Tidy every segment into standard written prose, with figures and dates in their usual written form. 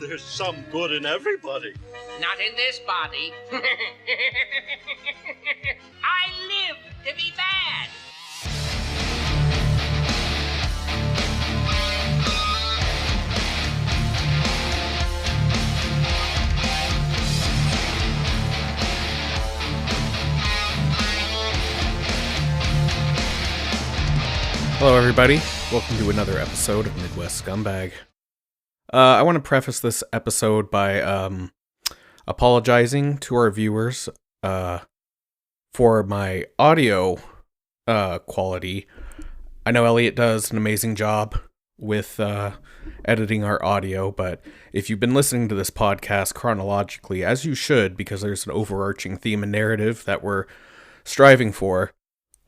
There's some good in everybody. Not in this body. I live to be bad. Hello, everybody. Welcome to another episode of Midwest Scumbag. I want to preface this episode by apologizing to our viewers for my audio quality. I know Elliot does an amazing job with editing our audio, but if you've been listening to this podcast chronologically, as you should, because there's an overarching theme and narrative that we're striving for,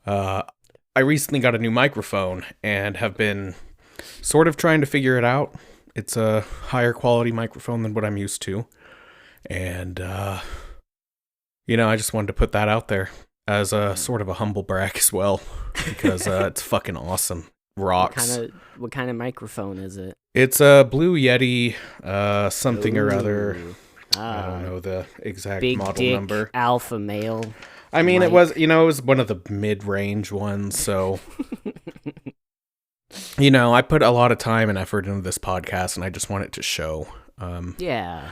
I recently got a new microphone and have been sort of trying to figure it out. It's a higher quality microphone than what I'm used to. And, I just wanted to put that out there as a sort of a humble brag as well, because it's fucking awesome. Rocks. What kind of microphone is it? It's a Blue Yeti, something or other. I don't know the exact big model dick, number. Alpha male. I mean, mic. it was one of the mid-range ones, so, I put a lot of time and effort into this podcast, and I just want it to show. Yeah.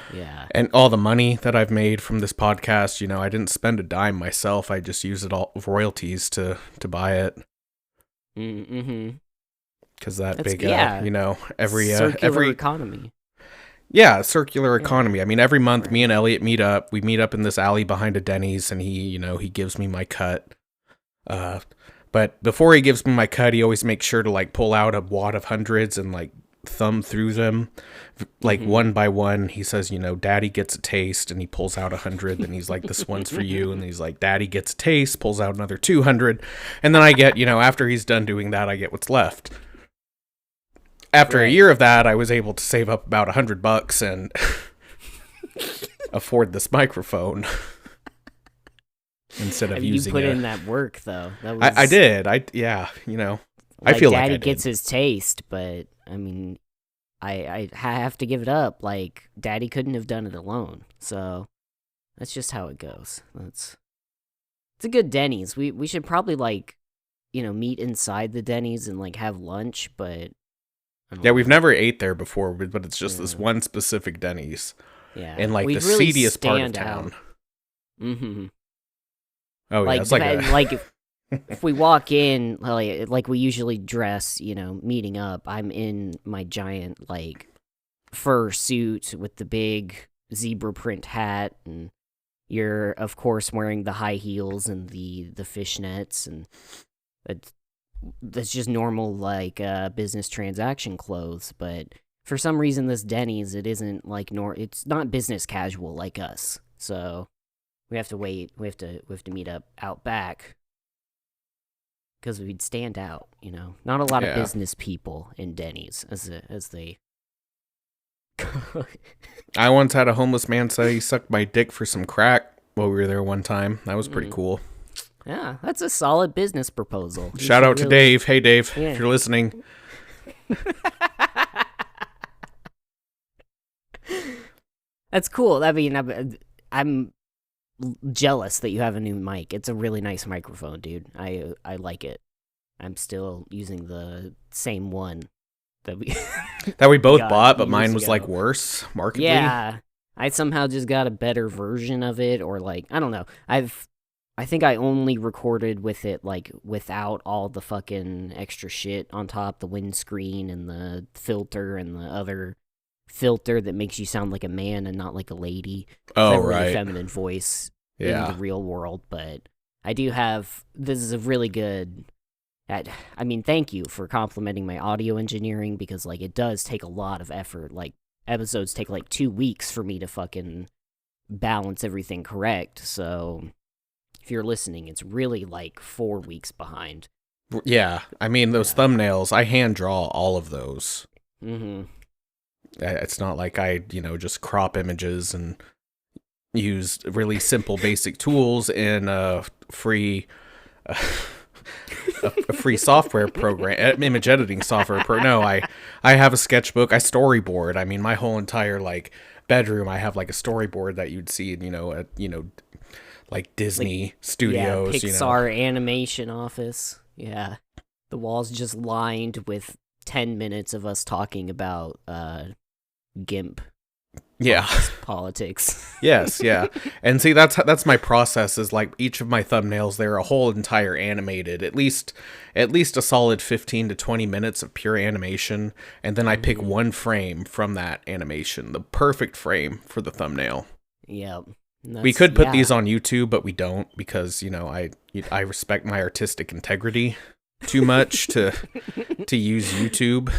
And all the money that I've made from this podcast, I didn't spend a dime myself. I just used it all royalties to buy it. Mm-hmm. Because that That's, big, circular every economy. Yeah, circular economy. I mean, every month, me and Elliot meet up. We meet up in this alley behind a Denny's, and he gives me my cut. But before he gives me my cut, he always makes sure to, pull out a wad of hundreds and, thumb through them, one by one. He says, Daddy gets a taste, and he pulls out 100, and he's like, this one's for you. And he's like, Daddy gets a taste, pulls out another 200. And then I get, after he's done doing that, I get what's left. After a year of that, I was able to save up about $100 and afford this microphone instead of using it. You put in that work, though. That was, I did. I feel like Daddy gets his taste, but I mean, I have to give it up. Daddy couldn't have done it alone, so that's just how it goes. It's a good Denny's. We should probably meet inside the Denny's and have lunch, but. Yeah, we've never ate there before, but it's just this one specific Denny's. Yeah. In the really seediest part of town. Mm-hmm. Oh, yeah. If we walk in, like we usually dress, meeting up, I'm in my giant, fur suit with the big zebra print hat, and you're, of course, wearing the high heels and the fishnets, and that's just normal, business transaction clothes. But for some reason, this Denny's, it isn't it's not business casual like us. So we have to wait. We have to meet up out back because we'd stand out. Not a lot of business people in Denny's as they. I once had a homeless man say he sucked my dick for some crack while we were there one time. That was pretty cool. Yeah, that's a solid business proposal. Shout out to Dave. Hey, Dave, if you're listening. That's cool. I mean, I'm jealous that you have a new mic. It's a really nice microphone, dude. I like it. I'm still using the same one that we both bought, but mine was worse markedly. Yeah, I somehow just got a better version of it, or I don't know. I think I only recorded with it, without all the fucking extra shit on top, the windscreen and the filter and the other filter that makes you sound like a man and not like a lady. Oh, I have a right. really feminine voice in the real world, but I do have, this is a really good, thank you for complimenting my audio engineering, because, it does take a lot of effort. Episodes take, 2 weeks for me to fucking balance everything correct, so if you're listening, it's really 4 weeks behind. Yeah, those thumbnails, I hand draw all of those. Mm-hmm. It's not like I, just crop images and use really simple basic tools in a free a free software program, image editing software. No, I have a sketchbook. I storyboard. I mean, my whole entire like bedroom, I have like a storyboard that you'd see, at like Disney studios, yeah, Pixar animation office. Yeah, the walls just lined with 10 minutes of us talking about GIMP. Yeah, politics. Yes, yeah, and see that's my process. Is like each of my thumbnails, they're a whole entire animated, at least a solid 15 to 20 minutes of pure animation, and then I pick one frame from that animation, the perfect frame for the thumbnail. Yep. We could put these on YouTube, but we don't because I respect my artistic integrity too much to use YouTube.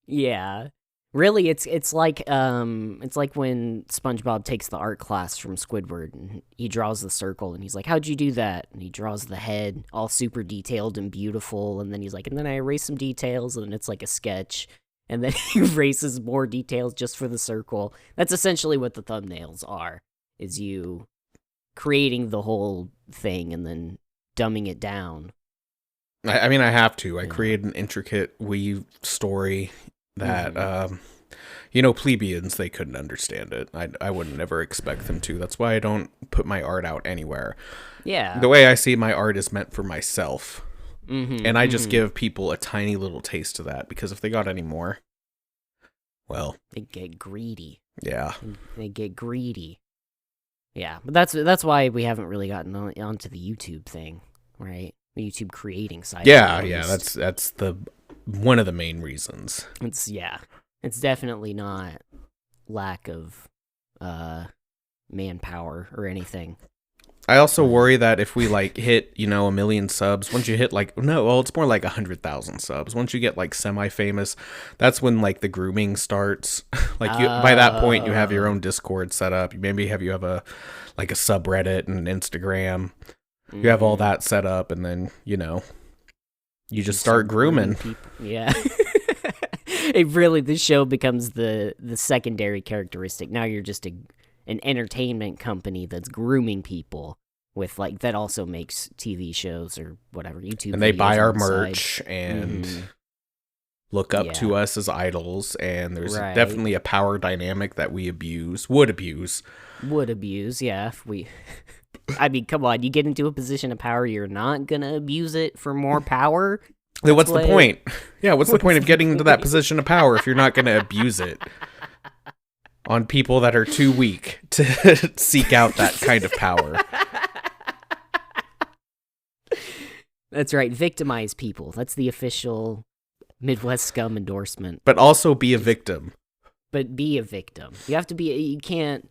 Yeah. Really, it's like when SpongeBob takes the art class from Squidward and he draws the circle and he's like, "How'd you do that?" And he draws the head all super detailed and beautiful, and then he's like, "And then I erase some details," and it's like a sketch, and then he erases more details just for the circle. That's essentially what the thumbnails are, is you creating the whole thing and then dumbing it down. I mean, I have to. I create an intricate weave story that plebeians, they couldn't understand it. I wouldn't never expect them to. That's why I don't put my art out anywhere. Yeah. The way I see my art is meant for myself. And I just give people a tiny little taste of that, because if they got any more, well, they get greedy. Yeah. They get greedy. Yeah, but that's why we haven't really gotten onto the YouTube thing, right? The YouTube creating side. Yeah, that's the one of the main reasons. It's definitely not lack of manpower or anything. I also worry that if we like hit, 1 million subs, once you hit it's more like 100,000 subs. Once you get like semi-famous, that's when like the grooming starts. By that point, you have your own Discord set up. You have a subreddit and Instagram. You have all that set up, and then you just start grooming. Yeah. This show becomes the secondary characteristic. Now you're just an entertainment company that's grooming people with that also makes TV shows or whatever, YouTube. And they buy our merch and look up to us as idols, and there's definitely a power dynamic that we would abuse, yeah. I mean, come on, you get into a position of power, you're not gonna abuse it for more power? Then what's the point? Yeah, what's the point of getting into that position of power if you're not gonna abuse it on people that are too weak to seek out that kind of power? That's right, victimize people. That's the official Midwest Scum endorsement. But also be a victim. But be a victim. You have to be, you can't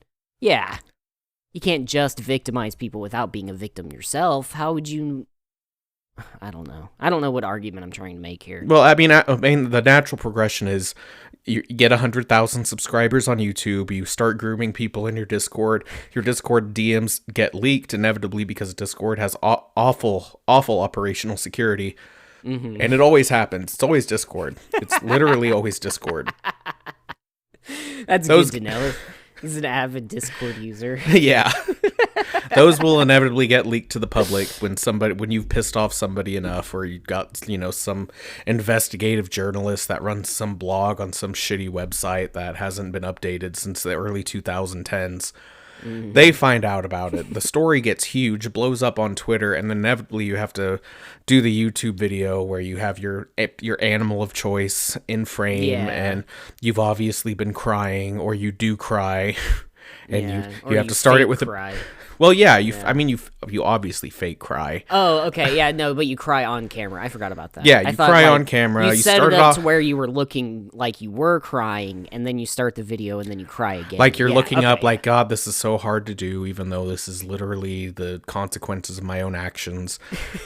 just victimize people without being a victim yourself. How would you... I don't know what argument I'm trying to make here. Well, I mean, the natural progression is you get 100,000 subscribers on YouTube, you start grooming people in your Discord DMs get leaked inevitably because Discord has awful operational security. And it always happens. It's always Discord. It's literally always Discord. That's good to know. He's an avid Discord user. Yeah. Those will inevitably get leaked to the public when you've pissed off somebody enough, or you've got, some investigative journalist that runs some blog on some shitty website that hasn't been updated since the early 2010s. They find out about it. The story gets huge, blows up on Twitter, and then inevitably you have to do the YouTube video where you have your animal of choice in frame, and you've obviously been crying, or you do cry, and you have to start it with cry. Well, yeah, you obviously fake cry. Oh, okay, yeah, no, but you cry on camera. I forgot about that. Yeah, you cry on camera. You set it up to where you were looking like you were crying, and then you start the video, and then you cry again. Like you're looking up, like, God, this is so hard to do, even though this is literally the consequences of my own actions.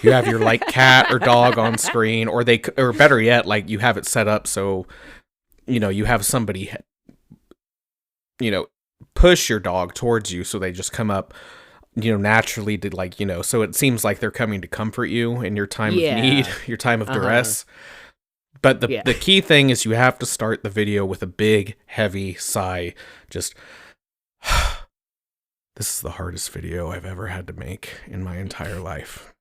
You have your cat or dog on screen, or better yet, you have it set up so, you have somebody, push your dog towards you, so they just come up, naturally to so it seems like they're coming to comfort you in your time of need, your time of duress. But the key thing is you have to start the video with a big, heavy sigh. Just, this is the hardest video I've ever had to make in my entire life.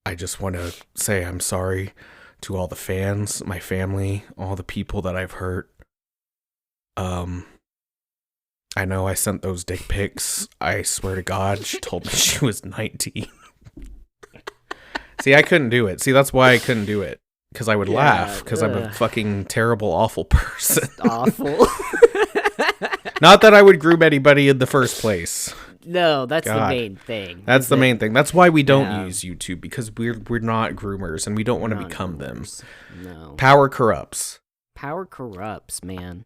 I just want to say I'm sorry to all the fans, my family, all the people that I've hurt. I know I sent those dick pics. I swear to God, she told me she was 19. See, I couldn't do it. See, that's why I couldn't do it. Because I would laugh, because I'm a fucking terrible, awful person. Awful. Not that I would groom anybody in the first place. No, that's God. the main thing. That's the main thing. That's why we don't use YouTube, because we're not groomers, and we don't want to become groomers. them. No. Power corrupts. Power corrupts, man.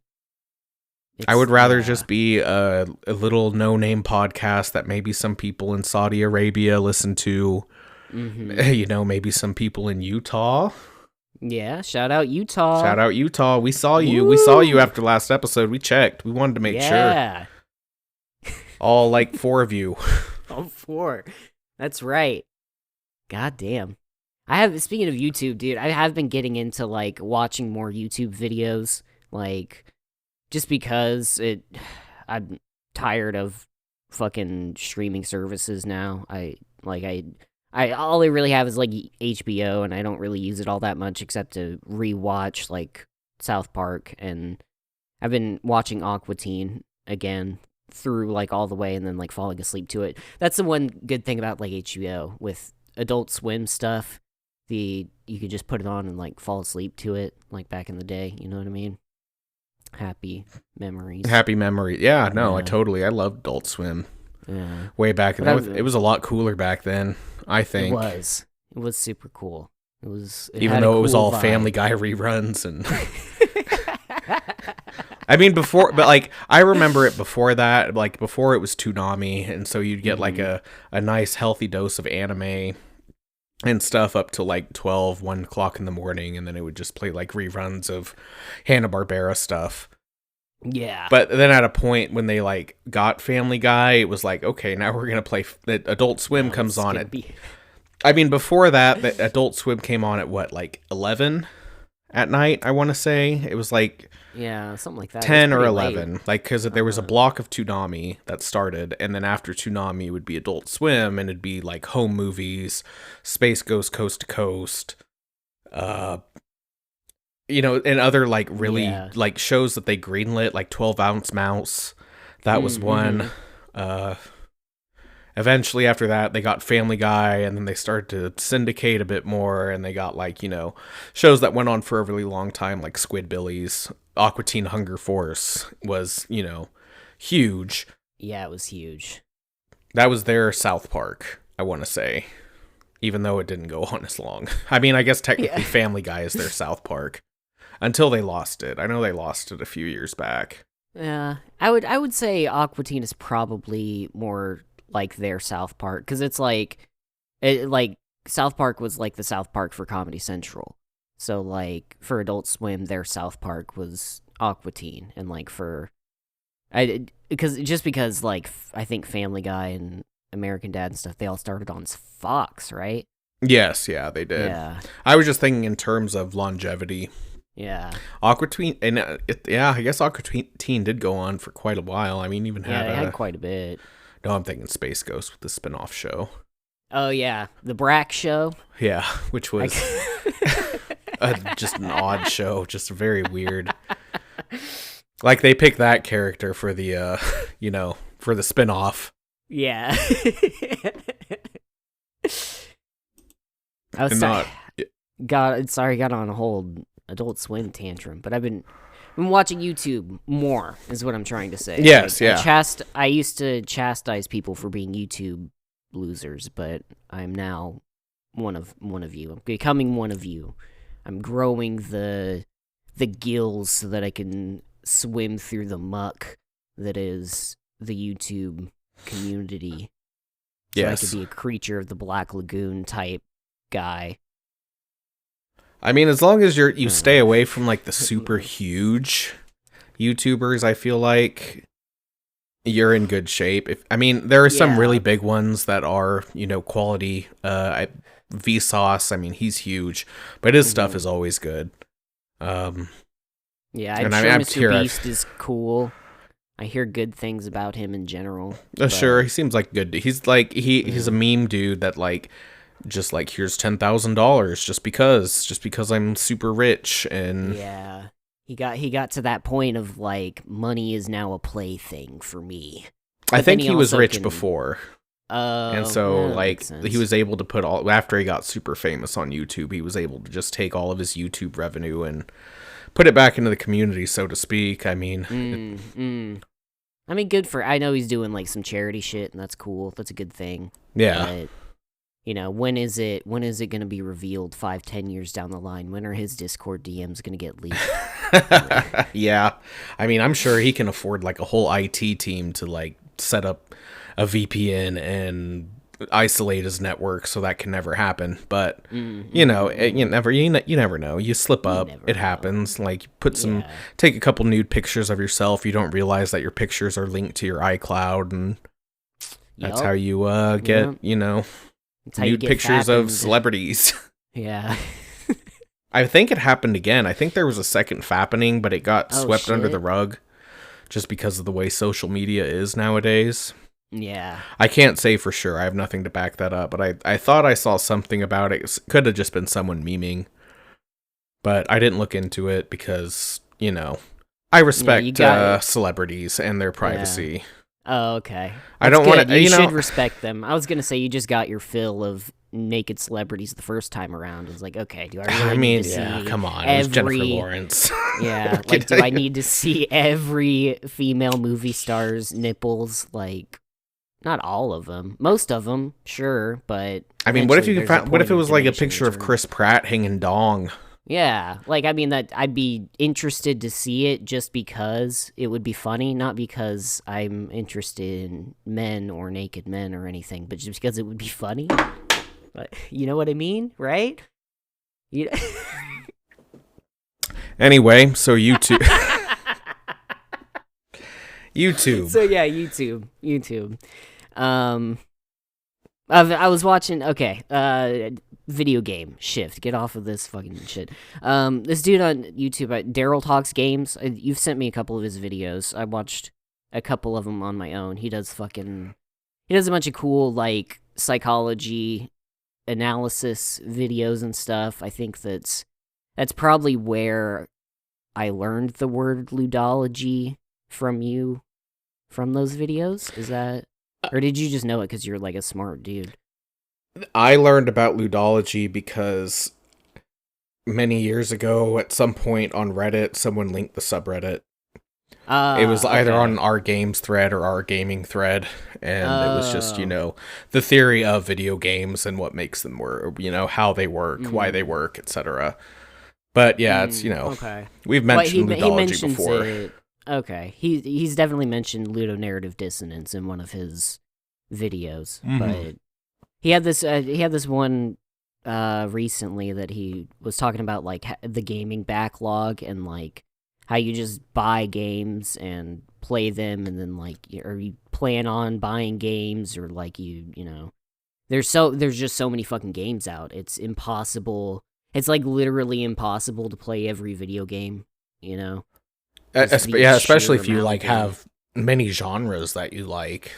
I would rather just be a little no-name podcast that maybe some people in Saudi Arabia listen to. Mm-hmm. Maybe some people in Utah. Yeah, shout out Utah. Shout out Utah. We saw you. Woo! We saw you after last episode. We checked. We wanted to make sure. All like 4 of you. All 4. That's right. God damn. Speaking of YouTube, dude, I have been getting into like watching more YouTube videos, like just because I'm tired of fucking streaming services now. All I really have is like HBO, and I don't really use it all that much except to rewatch like South Park, and I've been watching Aqua Teen again through like all the way and then like falling asleep to it. That's the one good thing about like HBO with Adult Swim stuff. You could just put it on and like fall asleep to it like back in the day, you know what I mean? Happy memories. Yeah, no, I loved Adult Swim. Yeah. Way back then. It was a lot cooler back then, I think. It was super cool. Even though it was all Family Guy reruns and I mean I remember it before that, like before it was Toonami, and so you'd get like a nice healthy dose of anime and stuff up to like 1 o'clock in the morning, and then it would just play like reruns of Hanna-Barbera stuff. Yeah. But then at a point when they like got Family Guy, it was like, okay, now we're going to play Adult Swim comes on at I mean, before that, the Adult Swim came on at what, like 11 at night, I want to say. It was like something like that. 10 or 11, late. Like cuz there was a block of Toonami that started, and then after Toonami would be Adult Swim, and it'd be like home movies, Space Ghost Coast to Coast, and other like really like shows that they greenlit, like 12-Ounce Mouse. That was one. Eventually after that, they got Family Guy, and then they started to syndicate a bit more, and they got like, shows that went on for a really long time, like Squidbillies. Aqua Teen Hunger Force was, huge. Yeah, it was huge. That was their South Park, I want to say, even though it didn't go on as long. I mean, I guess technically Family Guy is their South Park. Until they lost it. I know they lost it a few years back. Yeah, I would say Aqua Teen is probably more like their South Park, because it's like South Park was like the South Park for Comedy Central. So like for Adult Swim, their South Park was Aqua Teen, and like because like I think Family Guy and American Dad and stuff, they all started on Fox, right? Yes, yeah, they did. Yeah. I was just thinking in terms of longevity. Yeah. Aqua Teen, and I guess Aqua Teen did go on for quite a while. I mean, even had quite a bit. No, I'm thinking Space Ghost with the spin-off show. Oh yeah, the Brack show. Yeah, which was just an odd show, just very weird. Like they picked that character for the, for the spin-off. Yeah. I was got on a whole Adult Swim tantrum, but I've been watching YouTube more, is what I'm trying to say. Yes, I used to chastise people for being YouTube losers, but I'm now one of you. I'm becoming one of you. I'm growing the gills so that I can swim through the muck that is the YouTube community. So yes. I could be a creature of the Black Lagoon type guy. I mean, as long as you stay away from like the super huge YouTubers, I feel like you're in good shape. There are some really big ones that are, quality. Vsauce, I mean, he's huge, but his stuff is always good. I'm sure Mr. Beast is cool. I hear good things about him in general. Sure, he seems like good. He's like he's a meme dude that like just like, here's $10,000 just because I'm super rich. And Yeah. He got to that point of like, money is now a plaything for me. I But think then he was also rich can- before. And Oh, so, yeah, that like, makes sense. he was able to put all, after he got super famous on YouTube, he was able to just take all of his YouTube revenue and put it back into the community, so to speak. I mean, I mean, good for. I know he's doing like some charity shit, and that's cool. That's a good thing. yeah. But you know, when is it going to be revealed 5-10 years down the line? When are his Discord DMs going to get leaked? Yeah. I mean, I'm sure he can afford like a whole IT team to like set up a VPN and isolate his network, so that can never happen. But you know, you never know. You slip up, it happens. Like, put some, take a couple nude pictures of yourself. You don't realize that your pictures are linked to your iCloud, and that's how you get you know, nude pictures of celebrities. Yeah. I think it happened again. I think there was a second fappening, but it got swept under the rug just because of the way social media is nowadays. Yeah. I can't say for sure. I have nothing to back that up, but I thought I saw something about it. It could have just been someone memeing, but I didn't look into it because, you know, I respect celebrities and their privacy. Yeah. Oh, okay. I don't want to, you should respect them. I was going to say you just got your fill of naked celebrities the first time around. It's like, okay, do I really need to see come on. It was Jennifer Lawrence. Yeah, like, do I need to see every female movie star's nipples? Like, not all of them. Most of them, sure, but I mean, what if it was like a picture of Chris Pratt hanging dong? Yeah, like, I mean, that I'd be interested to see it just because it would be funny, not because I'm interested in men or naked men or anything, but just because it would be funny. But you know what I mean, right? Anyway, so YouTube. YouTube. So yeah, YouTube. I was watching. Okay, video game shift. Get off of this fucking shit. This dude on YouTube, Daryl Talks Games. You've sent me a couple of his videos. I watched a couple of them on my own. He does a bunch of cool like psychology analysis videos and stuff. I think that's probably where I learned the word ludology from those videos. Is that, or did you just know it because you're like a smart dude? I learned about ludology because many years ago, at some point on Reddit, someone linked the subreddit. It was either on an R Games thread or R Gaming thread, and it was just, you know, the theory of video games and what makes them work, you know, how they work, why they work, etc. But yeah, it's, you know, we've mentioned ludology before. Okay, he's definitely mentioned ludonarrative dissonance in one of his videos, but he had this one recently that he was talking about, like the gaming backlog and like how you just buy games and play them, and then like, or you plan on buying games, or like you know, there's just so many fucking games out. It's impossible. It's like literally impossible to play every video game, you know. Especially if you like have many genres that you like.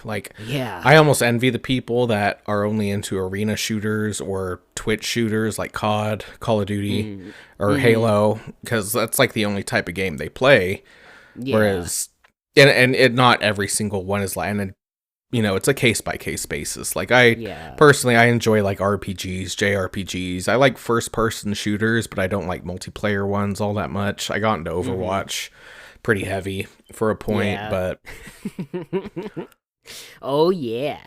Yeah, I almost envy the people that are only into arena shooters or Twitch shooters like COD, Call of Duty, or Halo, because that's like the only type of game they play. Yeah. Whereas, and not every single one is like, and you know, it's a case by case basis. Like personally, I enjoy like RPGs, JRPGs. I like first person shooters, but I don't like multiplayer ones all that much. I got into Overwatch. Pretty heavy for a point, but oh yeah,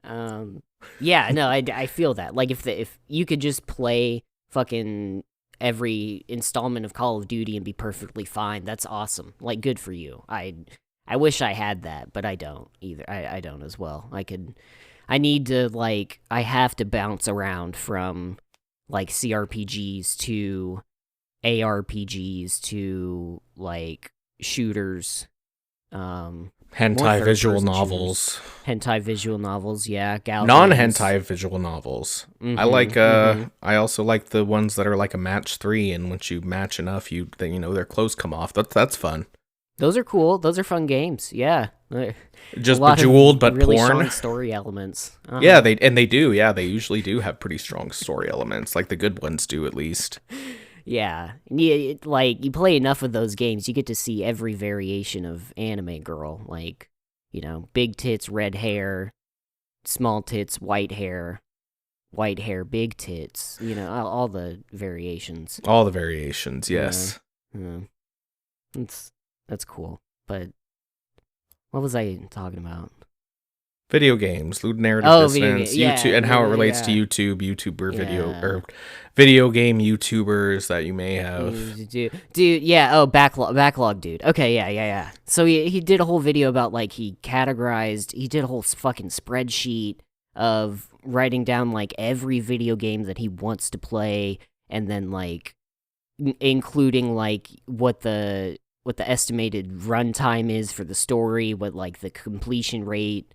yeah, no, I feel that. Like, if you could just play fucking every installment of Call of Duty and be perfectly fine, that's awesome. Like, good for you. I wish I had that, but I don't either. I don't as well. I need to, like, I have to bounce around from like CRPGs to ARPGs to like shooters, hentai visual novels, yeah, non-hentai visual novels. I like I also like the ones that are like a match 3, and once you match enough, you know, their clothes come off. That's fun. Those are cool. Those are fun games. Yeah, Just A lot of Bejeweled, but really porn. strong story elements. Yeah, they do. Yeah, they usually do have pretty strong story elements, like the good ones do, at least. Yeah, like you play enough of those games, you get to see every variation of anime girl. Like, big tits, red hair, small tits, white hair, big tits. All the variations. All the variations, yes. Yeah. That's cool. But what was I talking about? Video games, lewd narrative dissonance, yeah, YouTube, and how it relates yeah. to YouTuber video Yeah. or video game YouTubers that you may have. Dude, yeah. Oh, backlog, dude. Okay, yeah. So he did a whole video about like he did a whole fucking spreadsheet of writing down like every video game that he wants to play, and then like including like what the estimated runtime is for the story, what like the completion rate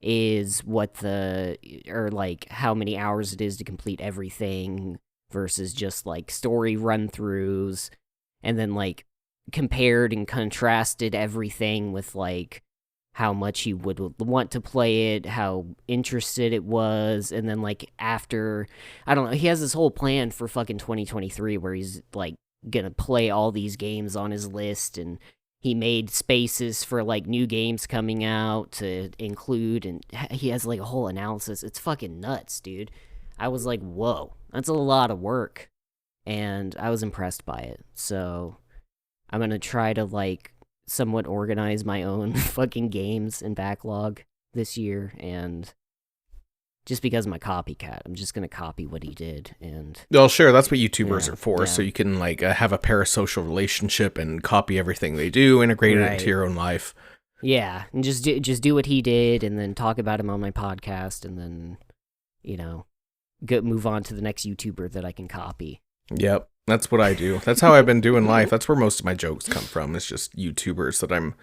is, or like how many hours it is to complete everything versus just like story run-throughs, and then like compared and contrasted everything with like how much he would want to play it, how interested it was, and then like after, I don't know, he has this whole plan for fucking 2023 where he's like gonna play all these games on his list, and he made spaces for like new games coming out to include, and he has like a whole analysis. It's fucking nuts, dude. I was like, whoa, that's a lot of work, and I was impressed by it. So I'm gonna try to like somewhat organize my own fucking games and backlog this year, and just because I'm a copycat, I'm just gonna copy what he did. And Well, sure, that's what YouTubers are for, yeah. so you can like have a parasocial relationship and copy everything they do, integrate it into your own life. Yeah, and just do what he did, and then talk about him on my podcast, and then move on to the next YouTuber that I can copy. Yep, that's what I do. That's how I've been doing life. That's where most of my jokes come from. It's just YouTubers that I'm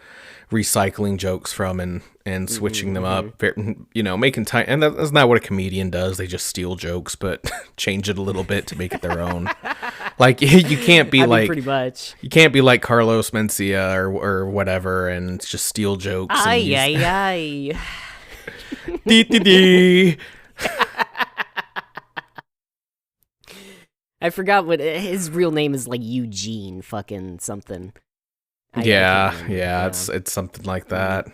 recycling jokes from and switching them up. Making time. And that's not what a comedian does. They just steal jokes, but change it a little bit to make it their own. Like you can't be pretty much. You can't be like Carlos Mencia or whatever and just steal jokes. Ay. Dee. I forgot what his real name is, like Eugene fucking something. It's something like that.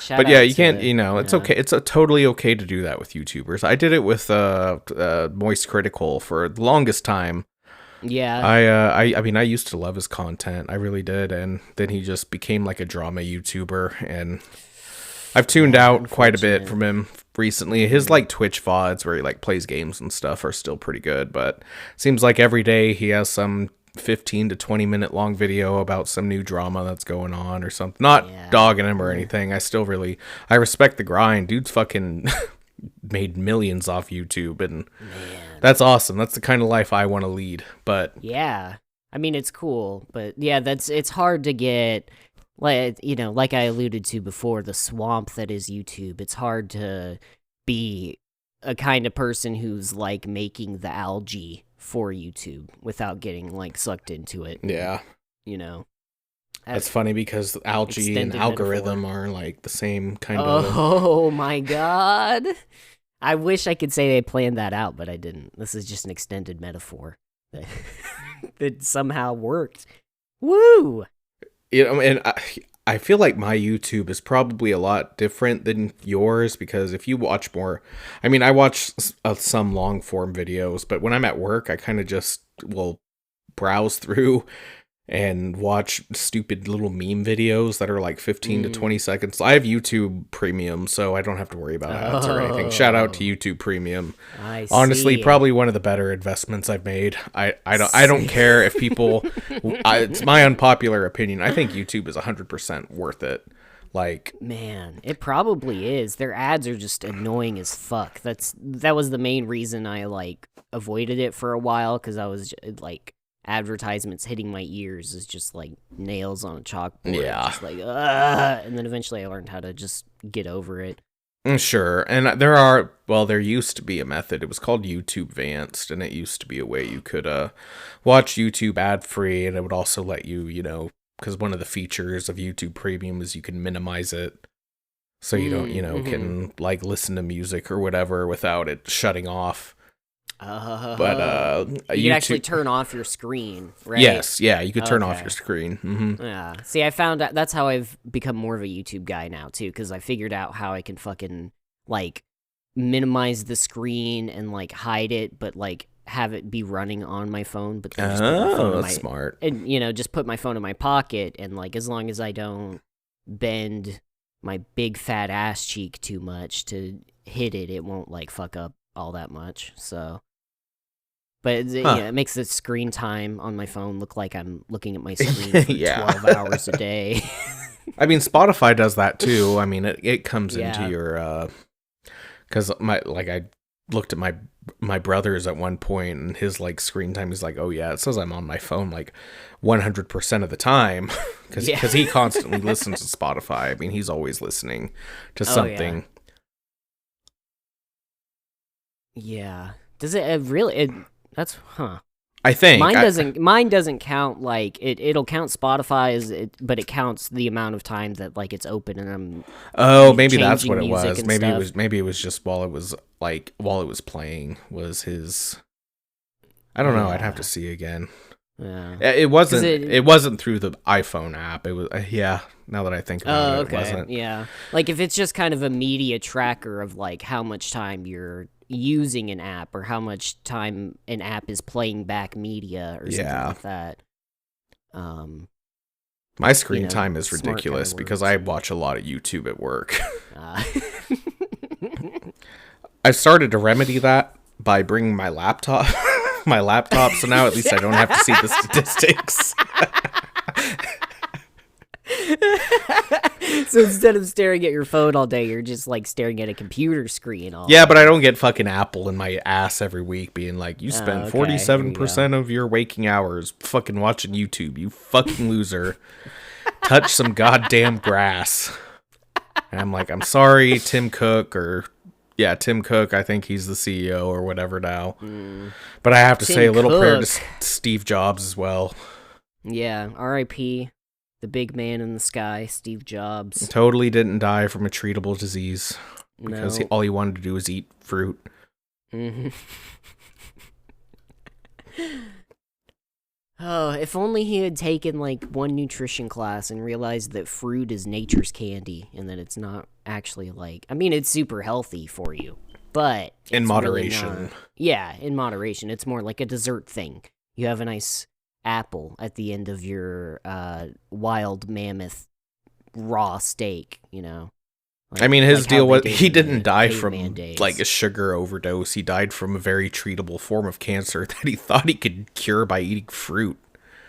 Shout but yeah, out you can't, it's okay. It's totally okay to do that with YouTubers. I did it with Moist Critical for the longest time. Yeah. I mean, I used to love his content. I really did. And then he just became like a drama YouTuber, and I've tuned out quite a bit from him recently. His like Twitch VODs where he like plays games and stuff are still pretty good, but seems like every day he has some 15 to 20 minute long video about some new drama that's going on or something. Not dogging him or anything. I respect the grind. Dude's fucking made millions off YouTube, and that's awesome. That's the kind of life I want to lead. But yeah, I mean, it's cool, but yeah, it's hard to get. Like I alluded to before, the swamp that is YouTube. It's hard to be a kind of person who's like making the algae for YouTube without getting like sucked into it. Yeah. That's funny because algae and algorithm metaphor are like the same kind of. Oh my god. I wish I could say they planned that out, but I didn't. This is just an extended metaphor that somehow worked. Woo! And I feel like my YouTube is probably a lot different than yours, because if you watch more, I mean, I watch some long form videos, but when I'm at work, I kind of just will browse through and watch stupid little meme videos that are like 15 to 20 seconds. I have YouTube Premium, so I don't have to worry about ads or anything. Shout out to YouTube Premium. Honestly, probably one of the better investments I've made. I don't care if people. It's my unpopular opinion. I think YouTube is 100% worth it. Like, man, it probably is. Their ads are just annoying as fuck. That was the main reason I like avoided it for a while, because I was like, advertisements hitting my ears is just like nails on a chalkboard. Yeah. Just like, and then eventually I learned how to just get over it. Sure. And there used to be a method. It was called YouTube Vanced, and it used to be a way you could watch YouTube ad free, and it would also let you, because one of the features of YouTube Premium is you can minimize it so you don't, can like listen to music or whatever without it shutting off. But you can actually turn off your screen, right? Yes, yeah, you could turn off your screen. Mm-hmm. Yeah. See, I found out that's how I've become more of a YouTube guy now too, because I figured out how I can fucking like minimize the screen and like hide it, but like have it be running on my phone. But then just put my phone that's smart. And just put my phone in my pocket, and like as long as I don't bend my big fat ass cheek too much to hit it, it won't like fuck up all that much. So. But it makes the screen time on my phone look like I'm looking at my screen for 12 hours a day. I mean, Spotify does that too. I mean, it comes into your because I looked at my brother's at one point, and his like screen time is like, oh yeah, it says I'm on my phone like 100% of the time because he constantly listens to Spotify. I mean, he's always listening to something. Yeah. Does it really? That's I think mine doesn't count like it'll count Spotify but it counts the amount of time that like it's open and I'm maybe that's what it was. Maybe it was just while it was playing was his. I don't know. I'd have to see again. Yeah. It wasn't through the iPhone app. It was now that I think about it, it wasn't. Yeah. Like if it's just kind of a media tracker of like how much time you're using an app or how much time an app is playing back media or something like that. My screen time is ridiculous because I watch a lot of YouTube at work. I've started to remedy that by bringing my laptop so now at least I don't have to see the statistics. So instead of staring at your phone all day, you're just like staring at a computer screen all day. But I don't get fucking Apple in my ass every week being like, you spent 47% of your waking hours fucking watching YouTube, you fucking loser. Touch some goddamn grass. And I'm like, I'm sorry, Tim Cook, I think he's the CEO or whatever now. But I have to say a little prayer to Steve Jobs as well. Yeah, R.I.P. The big man in the sky, Steve Jobs. Totally didn't die from a treatable disease because all he wanted to do was eat fruit. Mm-hmm. Oh, if only he had taken like one nutrition class and realized that fruit is nature's candy and that it's not actually like, I mean, it's super healthy for you, but in moderation. Really in moderation. It's more like a dessert thing. You have a nice apple at the end of your wild mammoth raw steak, Like, I mean, his deal was he didn't die from like a sugar overdose. He died from a very treatable form of cancer that he thought he could cure by eating fruit.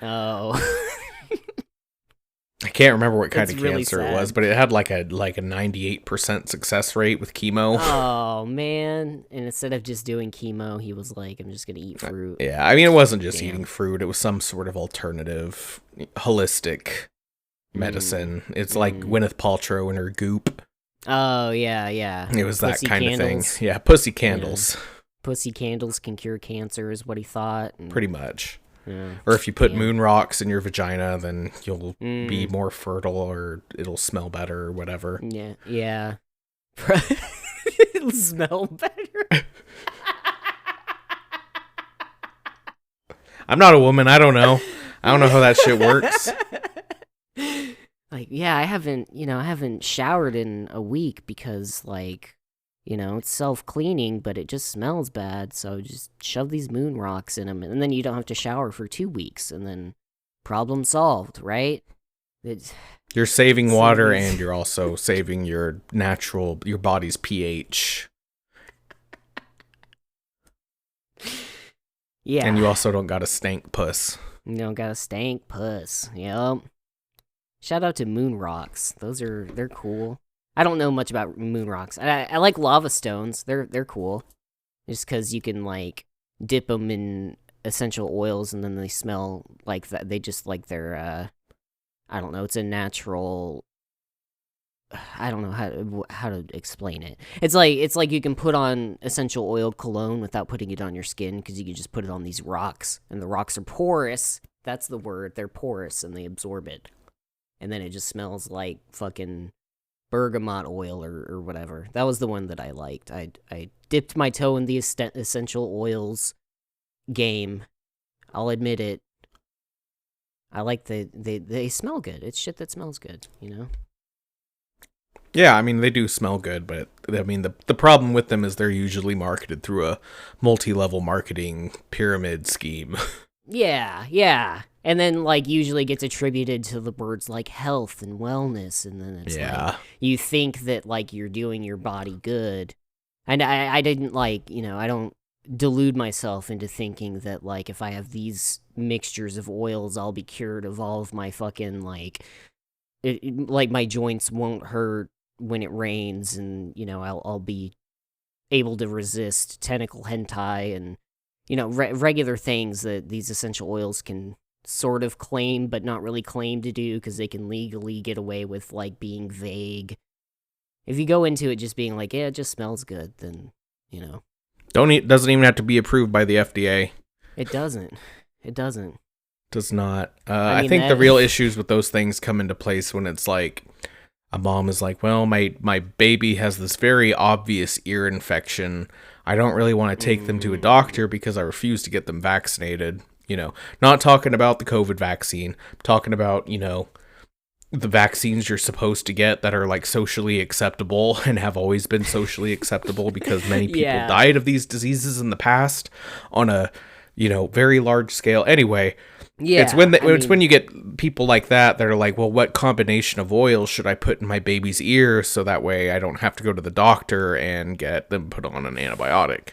Oh. I can't remember what kind of cancer it was, but it had like a 98% success rate with chemo. Oh man! And instead of just doing chemo, he was like, "I'm just gonna eat fruit." Yeah, I mean, it wasn't just eating fruit; it was some sort of alternative, holistic medicine. It's like Gwyneth Paltrow and her Goop. Oh yeah. It was pussy that kind candles. Of thing. Yeah, pussy candles. Yeah. Pussy candles can cure cancer, is what he thought. Pretty much. Yeah. Or if you put moon rocks in your vagina, then you'll be more fertile, or it'll smell better, or whatever. Yeah. It'll smell better. I'm not a woman. I don't know. I don't know how that shit works. Like, I haven't showered in a week because, like, it's self-cleaning, but it just smells bad, so just shove these moon rocks in them, and then you don't have to shower for 2 weeks, and then problem solved, right? You're saving water, and you're also saving your body's pH. Yeah. And you also don't got a stank puss. You don't got a stank puss, yep. Shout out to moon rocks. They're cool. I don't know much about moon rocks. I like lava stones. They're cool. Just because you can like dip them in essential oils and then they smell like that. They just like they're I don't know. It's a natural. I don't know how to explain it. It's like you can put on essential oil cologne without putting it on your skin because you can just put it on these rocks and the rocks are porous. That's the word. They're porous and they absorb it, and then it just smells like fucking bergamot oil or whatever. That was the one that I liked. I dipped my toe in the essential oils game. I'll admit it. I like they smell good. It's shit that smells good, you know? Yeah, I mean, they do smell good, but I mean, the problem with them is they're usually marketed through a multi-level marketing pyramid scheme. Yeah. And then, like, usually gets attributed to the words like health and wellness, and then it's like, you think that, like, you're doing your body good. And I didn't, like, you know, I don't delude myself into thinking that, like, if I have these mixtures of oils, I'll be cured of all of my fucking, like, like, my joints won't hurt when it rains, and, you know, I'll be able to resist tentacle hentai and, you know, regular things that these essential oils can sort of claim, but not really claim to do, because they can legally get away with, like, being vague. If you go into it just being like, yeah, it just smells good, then, you know. Doesn't even have to be approved by the FDA. It doesn't. Does not. I I mean, think the real issues with those things come into place when it's like, a mom is like, well, my baby has this very obvious ear infection. I don't really want to take them to a doctor because I refuse to get them vaccinated. You know, not talking about the COVID vaccine. I'm talking about, you know, the vaccines you're supposed to get that are, like, socially acceptable and have always been socially acceptable because many people died of these diseases in the past on a, you know, very large scale. Anyway, it's when you get people like that are like, well, what combination of oils should I put in my baby's ear so that way I don't have to go to the doctor and get them put on an antibiotic?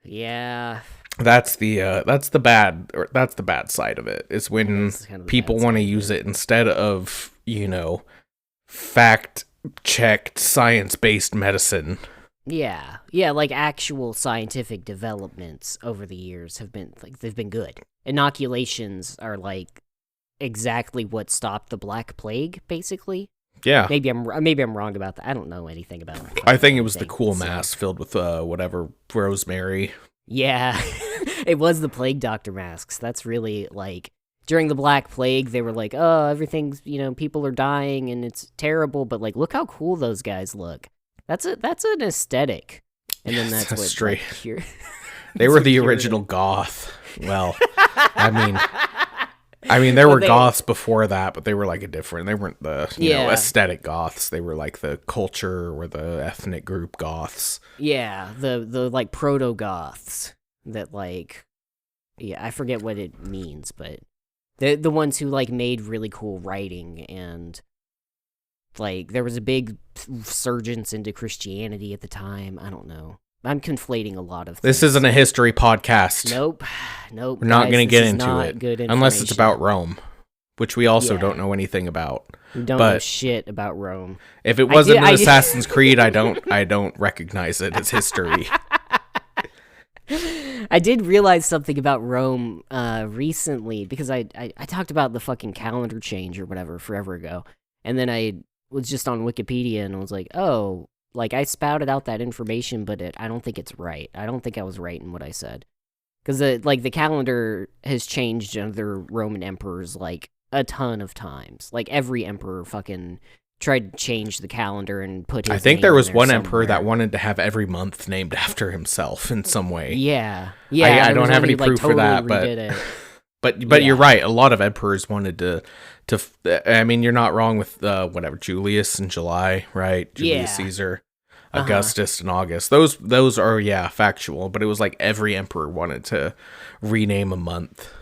Yeah. That's the bad side of it. Is when people want to use it instead of, you know, fact-checked, science-based medicine. Yeah, like actual scientific developments over the years have been, like, they've been good. Inoculations are, like, exactly what stopped the Black Plague, basically. Yeah. Maybe I'm wrong about that. I don't know anything about it. I think it was the cool mask filled with whatever rosemary. Yeah, it was the plague doctor masks. That's really, like, during the Black Plague, they were like, oh, everything's, you know, people are dying and it's terrible, but, like, look how cool those guys look. That's an aesthetic. And then that's what straight. Like, they were the original goth. Well, I mean, there were goths before that, but they were, like, they weren't the you know, aesthetic goths. They were, like, the culture or the ethnic group goths. Yeah, the like proto-goths that, like, I forget what it means, but the ones who, like, made really cool writing, and, like, there was a big resurgence into Christianity at the time. I don't know. I'm conflating a lot of things. This isn't a history podcast. Nope. We're not going to get into it unless it's about Rome, which we also don't know anything about. We don't know shit about Rome. If it wasn't an Assassin's Creed, I don't recognize it as history. I did realize something about Rome recently, because I talked about the fucking calendar change or whatever forever ago, and then I was just on Wikipedia and I was like, oh, like, I spouted out that information, but I don't think it's right. I don't think I was right in what I said. Because, the calendar has changed under Roman emperors, like, a ton of times. Like, every emperor fucking tried to change the calendar and put his I think name there was in one there emperor that somewhere. wanted to have every month named after himself in some way. Yeah. I don't have one any who, like, proof for that, totally redid it. But you're right. A lot of emperors wanted to. I mean, you're not wrong with whatever, Julius in July, right? Julius Caesar, Augustus in August. Those are factual. But it was like every emperor wanted to rename a month.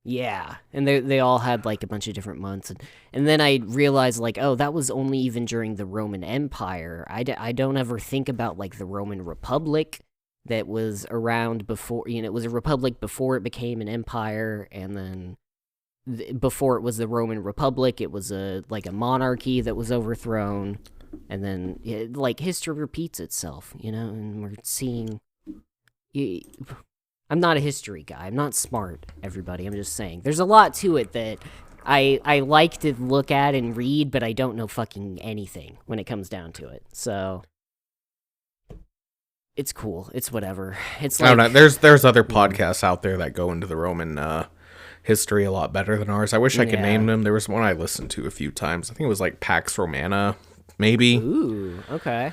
Yeah, and they all had, like, a bunch of different months, and then I realized, like, oh, that was only even during the Roman Empire. I don't ever think about, like, the Roman Republic that was around before, you know, it was a republic before it became an empire, and then before it was the Roman Republic, it was a monarchy that was overthrown, and then, like, history repeats itself, you know, and we're seeing... I'm not a history guy. I'm not smart, everybody. I'm just saying. There's a lot to it that I like to look at and read, but I don't know fucking anything when it comes down to it. So it's cool. It's whatever. It's like, I don't know. There's other podcasts out there that go into the Roman history a lot better than ours. I wish I could name them. There was one I listened to a few times. I think it was like Pax Romana maybe. Ooh, okay.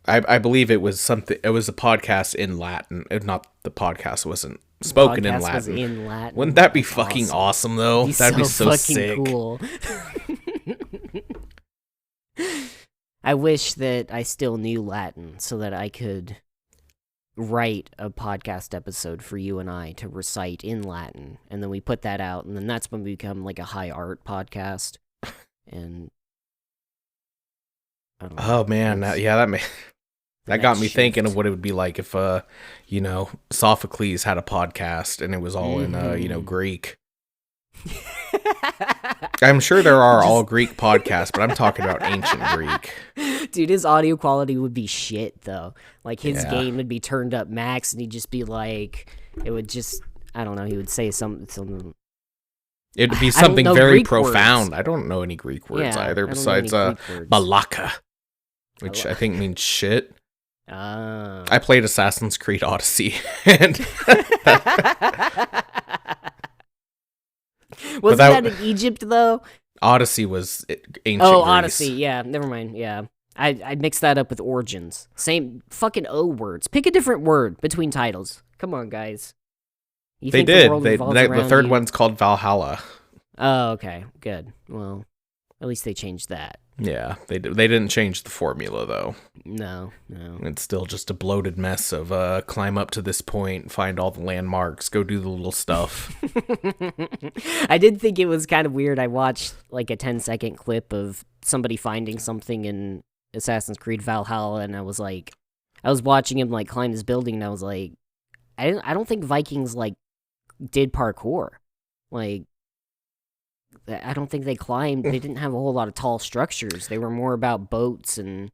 I believe it was something. It was a podcast in Latin. If not, the podcast wasn't spoken in Podcast was Latin. in Latin. Wouldn't that be That's fucking awesome though? That'd That'd be so fucking sick. cool. I wish that I still knew Latin so that I could write a podcast episode for you and I to recite in Latin, and then we put that out, and then that's when we become like a high art podcast. And I don't know, Oh man, that got me thinking of what it would be like if Sophocles had a podcast and it was all in Greek. I'm sure there are all Greek podcasts, but I'm talking about ancient Greek. Dude, his audio quality would be shit though. Like his game would be turned up max, and he'd just be like, it would just, I don't know, he would say some. It'd be something very Greek profound. words. I don't know any Greek words Yeah, either, I don't know any besides Greek words. balaka, which I think means shit. Ah. I played Assassin's Creed Odyssey, and Wasn't that in Egypt though? Odyssey was ancient Oh, Greece. Odyssey. Yeah, never mind. Yeah, I mixed that up with Origins. Same fucking O words. Pick a different word between titles. Come on, guys. You They think the did. world revolves The around third you? one's called Valhalla. Oh, okay, good. Well, at least they changed that. Yeah, they didn't change the formula though. No. It's still just a bloated mess of climb up to this point, find all the landmarks, go do the little stuff. I did think it was kind of weird. I watched like a 10-second clip of somebody finding something in Assassin's Creed Valhalla, and I was watching him like climb this building, and I was like, I don't think Vikings like did parkour. Like, I don't think they climbed. They didn't have a whole lot of tall structures. They were more about boats and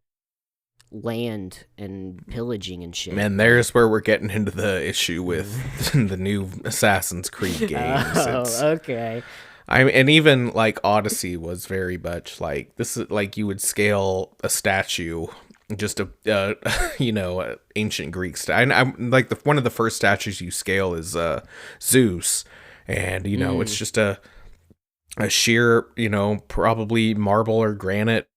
land and pillaging and shit. Man, there's where we're getting into the issue with the new Assassin's Creed games. Okay. And even like Odyssey was very much like this is like you would scale a statue, just a ancient Greek statue. I'm like one of the first statues you scale is Zeus, and it's just a sheer probably marble or granite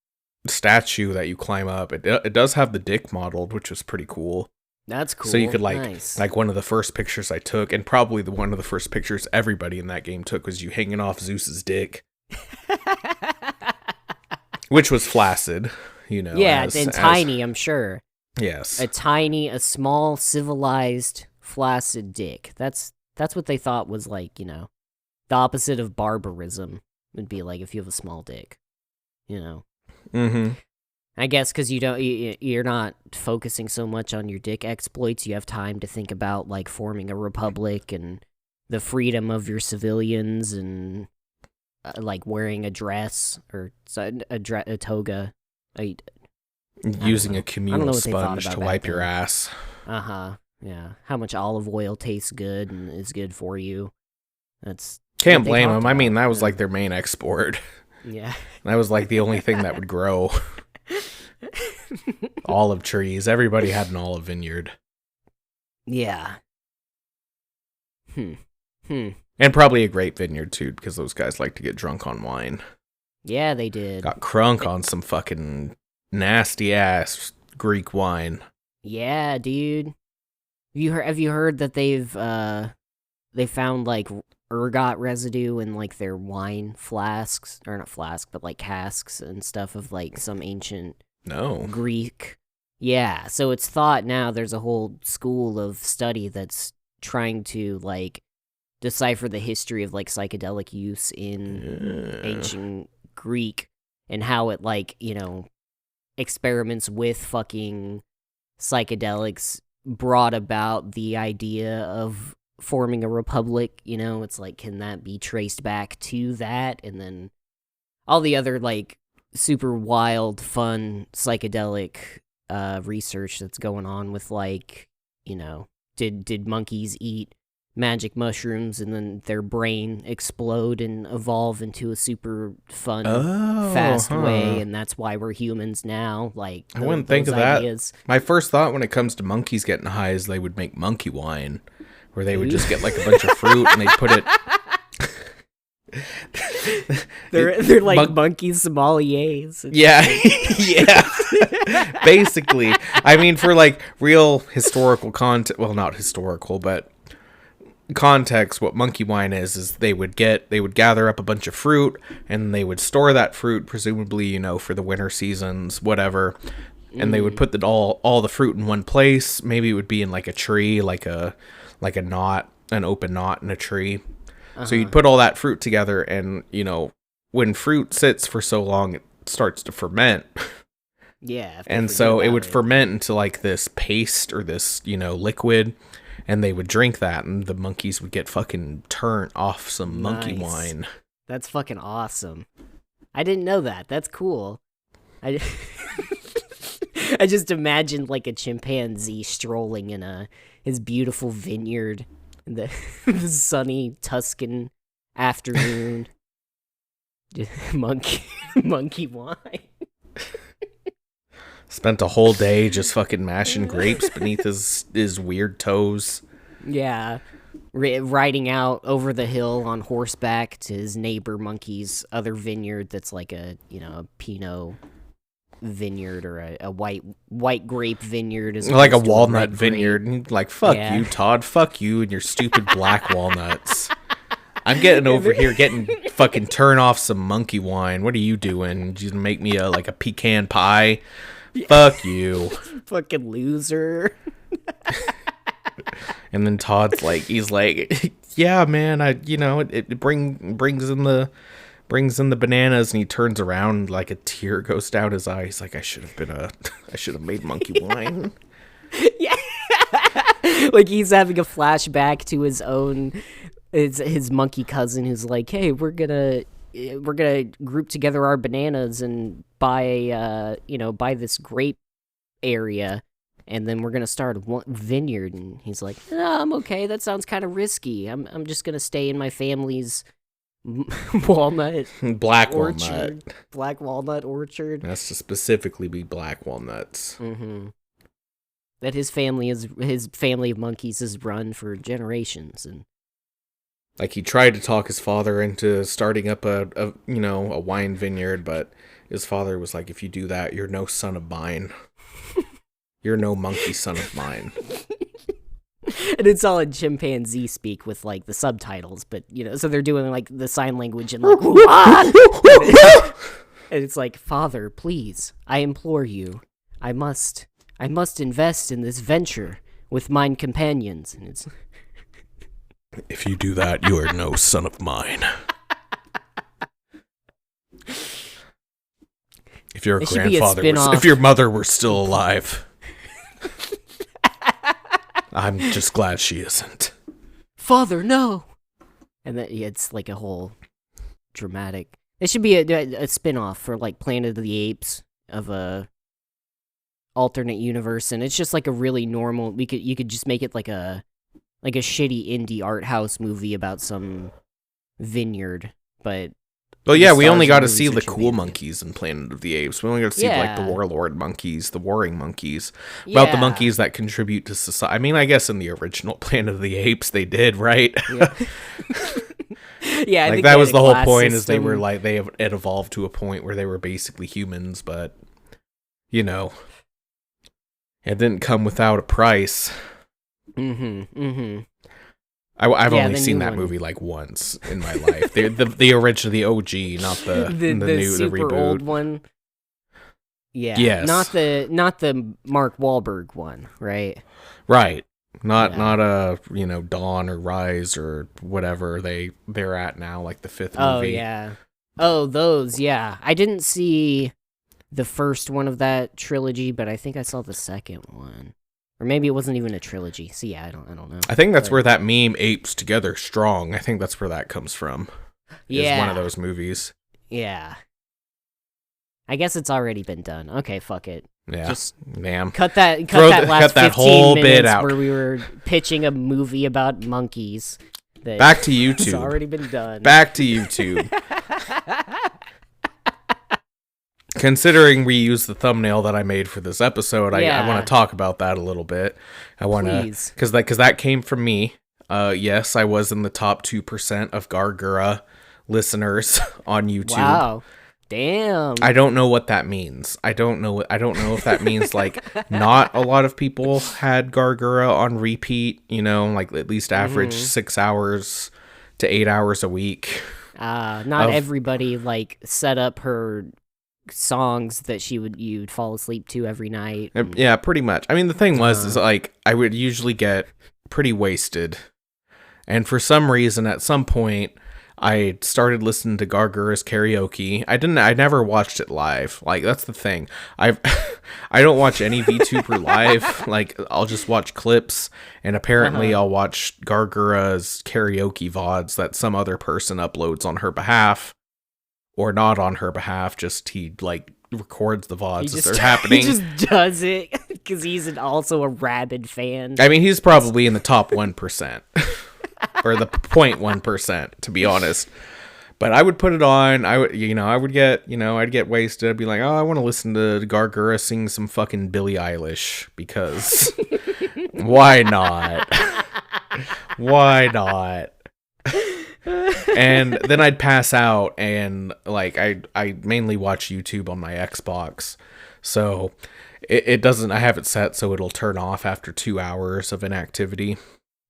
statue that you climb up. It does have the dick modeled, which was pretty cool. That's cool. So you could nice. like one of the first pictures I took, and probably one of the first pictures everybody in that game took, was you hanging off Zeus's dick, which was flaccid, Yeah, and tiny, I'm sure. Yes, a small, civilized, flaccid dick. That's what they thought was like, the opposite of barbarism would be like if you have a small dick, Mm-hmm. I guess because you're not focusing so much on your dick exploits. You have time to think about like forming a republic and the freedom of your civilians and like wearing a dress or a toga. Using a communal sponge to wipe your ass. Yeah. How much olive oil tastes good and is good for you. Can't blame them. I mean, that was like their main export. Yeah. That was like the only thing that would grow. Olive trees. Everybody had an olive vineyard. Yeah. And probably a grape vineyard too, because those guys like to get drunk on wine. Yeah, they did. Got crunk on some fucking nasty ass Greek wine. Yeah, dude. Have you heard that they found like ergot residue in like their wine flasks, or not flasks, but like casks and stuff of like some ancient Greek. Yeah, so it's thought now there's a whole school of study that's trying to like decipher the history of like psychedelic use in ancient Greek and how it like, experiments with fucking psychedelics brought about the idea of forming a republic. It's like, can that be traced back to that? And then all the other like super wild, fun psychedelic research that's going on with like, did monkeys eat magic mushrooms and then their brain explode and evolve into a super fun, fast way, and that's why we're humans now. Like, I wouldn't think of that. My first thought when it comes to monkeys getting high is they would make monkey wine, where they would just get like a bunch of fruit and they put it They're like monkey sommeliers. Yeah, yeah. Basically, I mean, for like real historical context, well, not historical, but context, what monkey wine is they would gather up a bunch of fruit and they would store that fruit, presumably, you know, for the winter seasons, whatever. And they would put all the fruit in one place. Maybe it would be in like a tree, like a knot, an open knot in a tree. So you'd put all that fruit together, and, you know, when fruit sits for so long, it starts to ferment. Yeah. And so it would ferment into like this paste or this, you know, liquid, and they would drink that, and the monkeys would get fucking turned off some monkey wine. That's fucking awesome. I didn't know that. That's cool. I just imagined like a chimpanzee strolling in his beautiful vineyard in the sunny Tuscan afternoon. Monkey wine. Spent a whole day just fucking mashing grapes beneath his weird toes. Yeah. Riding out over the hill on horseback to his neighbor monkey's other vineyard that's like a Pinot vineyard or a white grape vineyard. Like a walnut vineyard. And like, fuck you, Todd. Fuck you and your stupid black walnuts. I'm getting over here getting fucking turn off some monkey wine. What are you doing? You make me a pecan pie? Yeah. Fuck you. Fucking loser. And then Todd's like, he's like, yeah, man, it brings in the bananas, and he turns around, like a tear goes down his eye. He's like, I should have made monkey wine. Yeah. Like he's having a flashback to his monkey cousin who's like, hey, we're gonna group together our bananas and buy this grape area, and then we're gonna start a vineyard. And he's like, I'm okay, that sounds kind of risky. I'm just gonna stay in my family's black walnut orchard. That's to specifically be black walnuts. That his family of monkeys has run for generations. And like, he tried to talk his father into starting up a wine vineyard, but his father was like, if you do that, you're no son of mine. You're no monkey son of mine. And it's all in chimpanzee speak with like the subtitles, but so they're doing like the sign language and like and it's like, Father, please, I implore you, I must invest in this venture with mine companions. And it's if you do that, you are no son of mine. If your grandfather if your mother were still alive. I'm just glad she isn't. Father, no. And then it's like a whole dramatic. It should be a spin-off for like Planet of the Apes of a alternate universe, and it's just like a really normal. You could just make it like a shitty indie art house movie about some vineyard, but. Well, yeah, we only got to see the cool monkeys in Planet of the Apes. We only got to see like the warlord monkeys, the warring monkeys, about the monkeys that contribute to society. I mean, I guess in the original Planet of the Apes they did, right? Yeah, yeah. Like that was the whole point, is they were like it evolved to a point where they were basically humans, but it didn't come without a price. I've only seen that movie like once in my life. The original, the OG, not the new, super the reboot. Old one. Yeah. Yes. Not the Mark Wahlberg one, right? Right. Not Dawn or Rise or whatever they're at now, like the fifth movie. Oh yeah. Oh, those, yeah. I didn't see the first one of that trilogy, but I think I saw the second one. Or maybe it wasn't even a trilogy. So yeah, I don't know. I think that's where that meme Apes Together Strong, I think that's where that comes from. Yeah. Is one of those movies. Yeah. I guess it's already been done. Okay, fuck it. Yeah. Just damn. cut that last 15 whole minutes bit out where we were pitching a movie about monkeys. Back to YouTube. It's already been done. Back to YouTube. Considering we used the thumbnail that I made for this episode, I want to talk about that a little bit. I want to, because that came from me. Yes, I was in the top 2% of Gawr Gura listeners on YouTube. Wow. Damn. I don't know what that means. I don't know if that means like not a lot of people had Gawr Gura on repeat, like at least average 6 hours to 8 hours a week. Not everybody like set up her songs that you'd fall asleep to every night. Yeah, pretty much. I mean, the thing is like I would usually get pretty wasted. And for some reason at some point I started listening to Gawr Gura's karaoke. I never watched it live. Like, that's the thing. I don't watch any VTuber live. Like, I'll just watch clips, and apparently I'll watch Gawr Gura's karaoke VODs that some other person uploads on her behalf, or not on her behalf, just he, like, records the VODs as they're happening. He just does it, because he's also a rabid fan. I mean, he's probably in the top 1%. Or the 0.1%, to be honest. But I would put it on. I'd get wasted. I'd be like, oh, I want to listen to Gawr Gura sing some fucking Billie Eilish, because why not? Why not? And then I'd pass out, and like I mainly watch YouTube on my Xbox, so it doesn't. I have it set so it'll turn off after 2 hours of inactivity.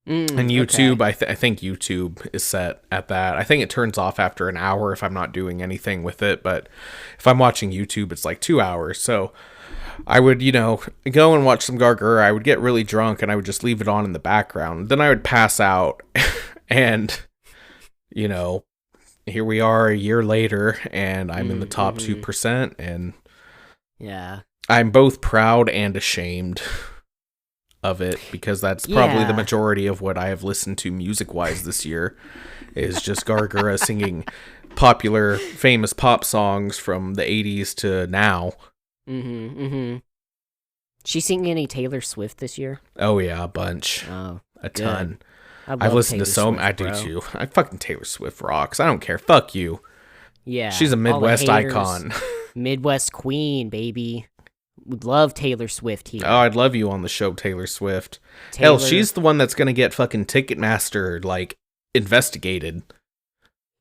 And YouTube, okay. I think YouTube is set at that. I think it turns off after an hour if I'm not doing anything with it. But if I'm watching YouTube, it's like 2 hours. So I would, go and watch some Gawr Gura. I would get really drunk and I would just leave it on in the background. Then I would pass out and, here we are a year later and I'm in the top 2%. And yeah, I'm both proud and ashamed of it, because that's probably the majority of what I have listened to music-wise this year is just Gawr Gura singing popular, famous pop songs from the 80s to now. She singing any Taylor Swift this year? Oh yeah, a bunch. Oh, a ton. I've listened to so many. I do too. I fucking Taylor Swift rocks. I don't care. Fuck you. Yeah. She's a Midwest icon. Midwest queen, baby. Would love Taylor Swift here. Oh, I'd love you on the show, Taylor Swift. Hell, she's the one that's going to get fucking Ticketmaster, like, investigated.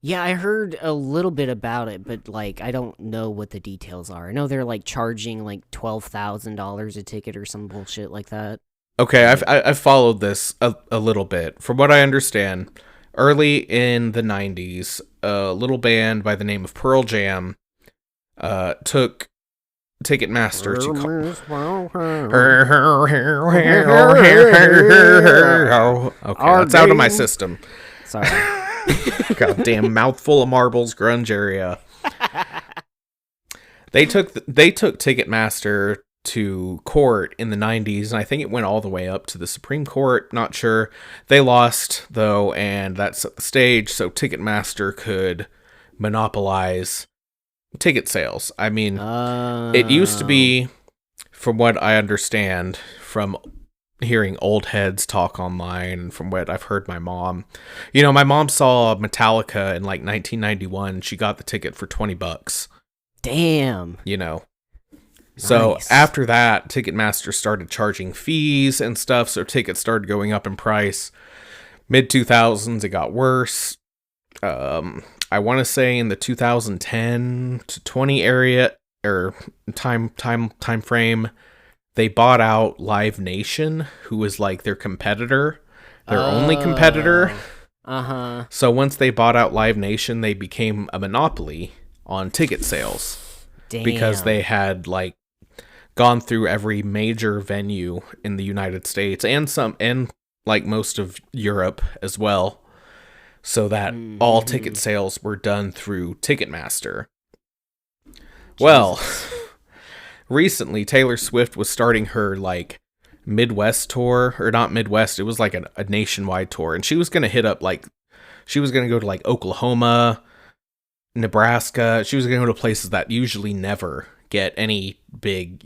Yeah, I heard a little bit about it, but, like, I don't know what the details are. I know they're, like, charging, like, $12,000 a ticket or some bullshit like that. Okay, I've followed this a little bit. From what I understand, early in the 90s, a little band by the name of Pearl Jam took Ticketmaster to okay, that's out of my system. Sorry. Goddamn mouthful of marbles, grunge area. They took Ticketmaster to court in the 90s, and I think it went all the way up to the Supreme Court. Not sure. They lost though, and that set the stage so Ticketmaster could monopolize ticket sales. I mean, it used to be, from what I understand from hearing old heads talk online and from what I've heard my mom, my mom saw Metallica in like 1991. She got the ticket for $20. Damn. So Nice. After that, Ticketmaster started charging fees and stuff, so tickets started going up in price. Mid 2000s, it got worse. I want to say in the 2010 to 20 area or time frame, they bought out Live Nation, who was like their competitor, their only competitor. So once they bought out Live Nation, they became a monopoly on ticket sales. Damn. Because they had like gone through every major venue in the United States and like most of Europe as well. So that all ticket sales were done through Ticketmaster. Jesus. Well, recently Taylor Swift was starting her like Midwest tour, or not Midwest, it was like a nationwide tour, and she was going to hit up she was going to go to like Oklahoma, Nebraska. She was going to go to places that usually never get any big,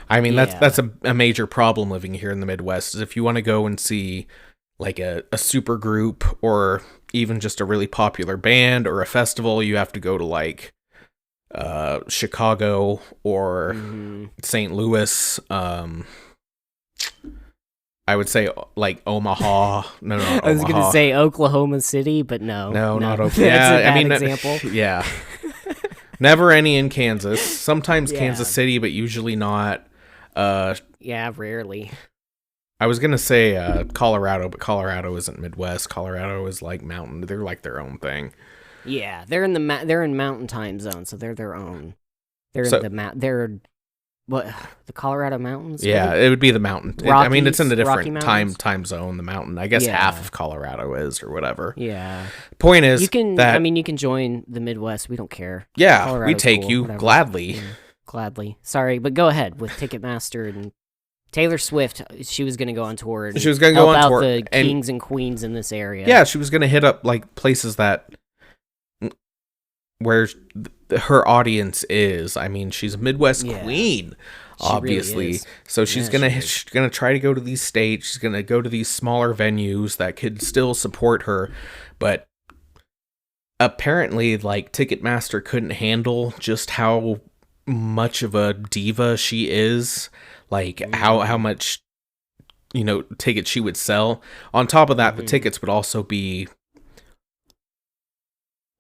I mean, that's a major problem living here in the Midwest, is if you want to go and see like a super group or even just a really popular band or a festival, you have to go to like Chicago or St. Louis. I would say like Omaha. No, I was gonna say Oklahoma City, but no, not Oklahoma. That's Yeah, a bad I mean, example. Yeah, never any in Kansas. Sometimes Yeah. Kansas City, but usually not. Yeah, rarely. I was gonna say Colorado, but Colorado isn't Midwest. Colorado is like mountain. They're like their own thing. Yeah, they're in they're in mountain time zone, so they're their own. They're So- in they're what, the Colorado mountains? Yeah, it would be the mountain. I mean, it's in a Rockies? Rocky different Mountains? time zone. The mountain. I guess Yeah. half of Colorado is, or whatever. Yeah. Point is You can that I mean you can join the Midwest, we don't care. yeah, we Colorado's take cool, you whatever. gladly. Yeah, gladly. Sorry, but go ahead with Ticketmaster and Taylor Swift. She was going to go on tour. And She was gonna go help on out tour, the and- kings and queens in this area. Yeah, she was gonna hit up like places that where her audience is. I mean, she's a Midwest Yeah. queen, She really obviously. is. So she's Yeah, gonna she is. she's gonna try to go to these states. She's gonna go to these smaller venues that could still support her, but apparently, like Ticketmaster couldn't handle just how much of a diva she is. Like how much tickets she would sell. On top of that, the tickets would also be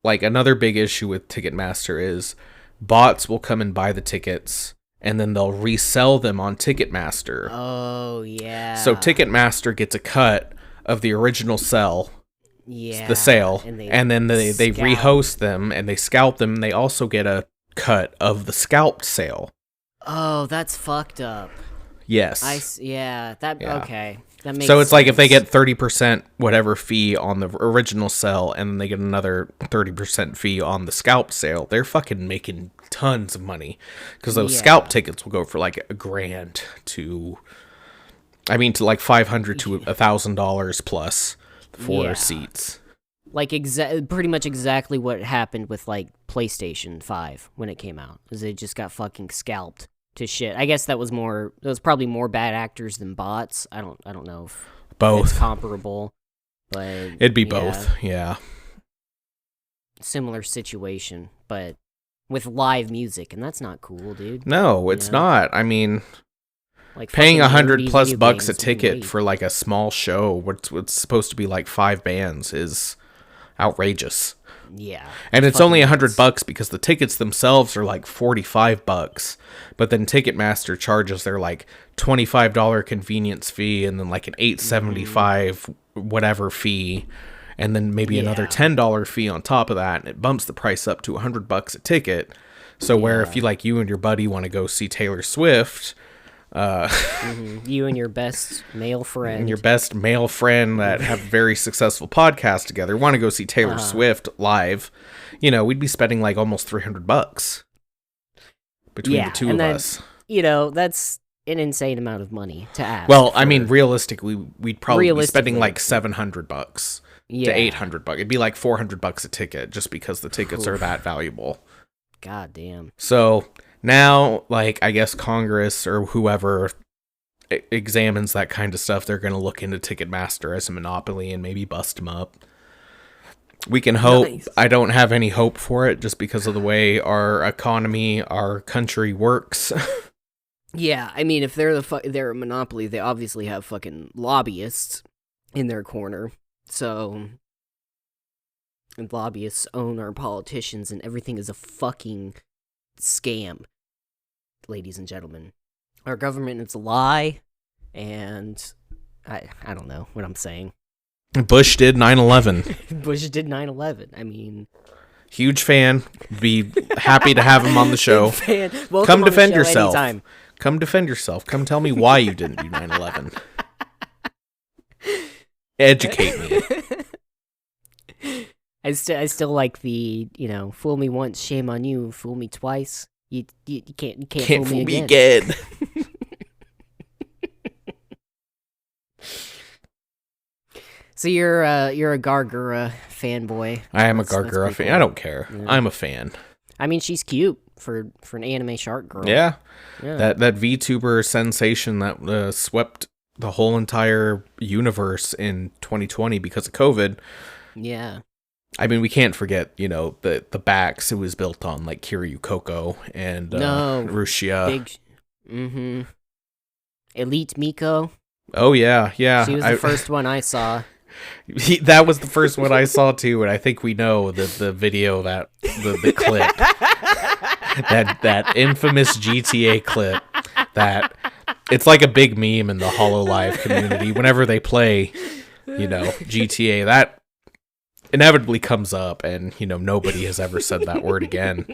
like another big issue with Ticketmaster is bots will come and buy the tickets and then they'll resell them on Ticketmaster. Oh, yeah. So Ticketmaster gets a cut of the original sell, yeah. the sale, and then they scalp. rehost them and they scalp them. They also get a cut of the scalped sale. Oh, that's fucked up. Yes. Yeah, that Yeah. okay. That makes So it's like if they sense. get 30% whatever fee on the original sell and then they get another 30% fee on the scalp sale, they're fucking making tons of money. Because those Yeah. scalp tickets will go for like $1,000 to like $500 to $1,000 plus for Yeah. seats. like pretty much exactly what happened with like PlayStation 5 when it came out. Is they just got fucking scalped to shit. I guess that was probably more bad actors than bots. I don't know if it's Both. comparable, but It'd be yeah, both. Yeah. similar situation, but with live music, and that's not cool, dude. No, it's Yeah. not. I mean, Like paying fucking $100 nerdy plus video bucks a games, ticket wait. for like a small show, what's supposed to be like 5 bands is outrageous. Yeah, And it's fucking only nuts. $100 because the tickets themselves are like $45, but then Ticketmaster charges their like $25 convenience fee and then like an $8.75 whatever fee, and then maybe another Yeah. $10 fee on top of that, and it bumps the price up to $100 a ticket. So where if you and your buddy want to go see Taylor Swift, You and your best male friend. and your best male friend that have a very successful podcast together want to go see Taylor Swift live, we'd be spending like almost $300 between the two and of then, us. That's an insane amount of money to ask. Well, I for- mean, realistically, we'd probably be spending Realistically. like $700 yeah. to $800. It'd be like $400 a ticket just because the tickets are that valuable. God damn. So now, like, I guess Congress or whoever examines that kind of stuff, they're going to look into Ticketmaster as a monopoly and maybe bust them up. We can hope. Nice. I don't have any hope for it just because of the way our economy, our country works. Yeah, I mean, if they're a monopoly, they obviously have fucking lobbyists in their corner. So, and lobbyists own our politicians, and everything is a fucking scam, ladies and gentlemen. Our government is a lie, and I don't know what I'm saying. Bush did 9/11. Bush did 9/11. I mean, Huge fan. Be happy to have him on the show. fan, welcome Come on the defend show yourself. anytime. Come defend yourself. Come tell me why you didn't do 9/11. Educate me. I still like the, fool me once, shame on you. Fool me twice, you can't Can't fool me again. again. So you're a Gawr Gura fanboy. I am a That's- Gawr that's Gura pretty fan. cool. I don't care. Yeah. I'm a fan. I mean, she's cute for an anime shark girl. Yeah. Yeah. That VTuber sensation that swept the whole entire universe in 2020 because of COVID. Yeah. I mean, we can't forget, the backs it was built on, like Kiryu Koko and No. Rushia. Big. Mm-hmm. Elite Miko. Oh yeah, yeah. She was the first one I saw. That was the first one I saw too, and I think we know the video that the clip that infamous GTA clip that it's like a big meme in the HoloLive community. Whenever they play, GTA, that inevitably comes up, and nobody has ever said that word again.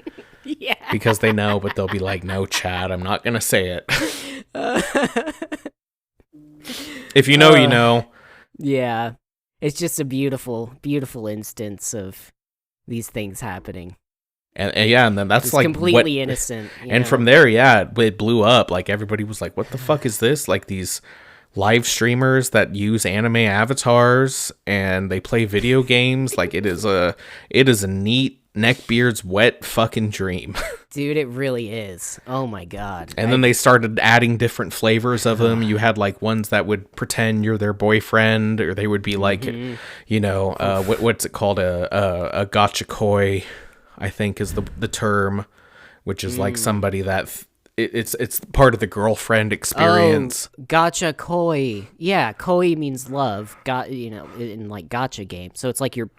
Yeah, because they know, but they'll be like, "No, Chad, I'm not gonna say it." If you know, you know. Yeah, it's just a beautiful, beautiful instance of these things happening. And then that's it's like completely innocent. And from there, it blew up. Like everybody was like, "What the fuck is this?" Like these live streamers that use anime avatars and they play video games. Like it is a neat neckbeard's wet fucking dream. Dude, it really is. Oh my god. And then they started adding different flavors of them. You had like ones that would pretend you're their boyfriend, or they would be like, what's it called? A Gachikoi, I think is the term, which is like somebody that it's part of the girlfriend experience. Oh, Gachikois. Yeah, koi means love. In like gacha game. So it's like you're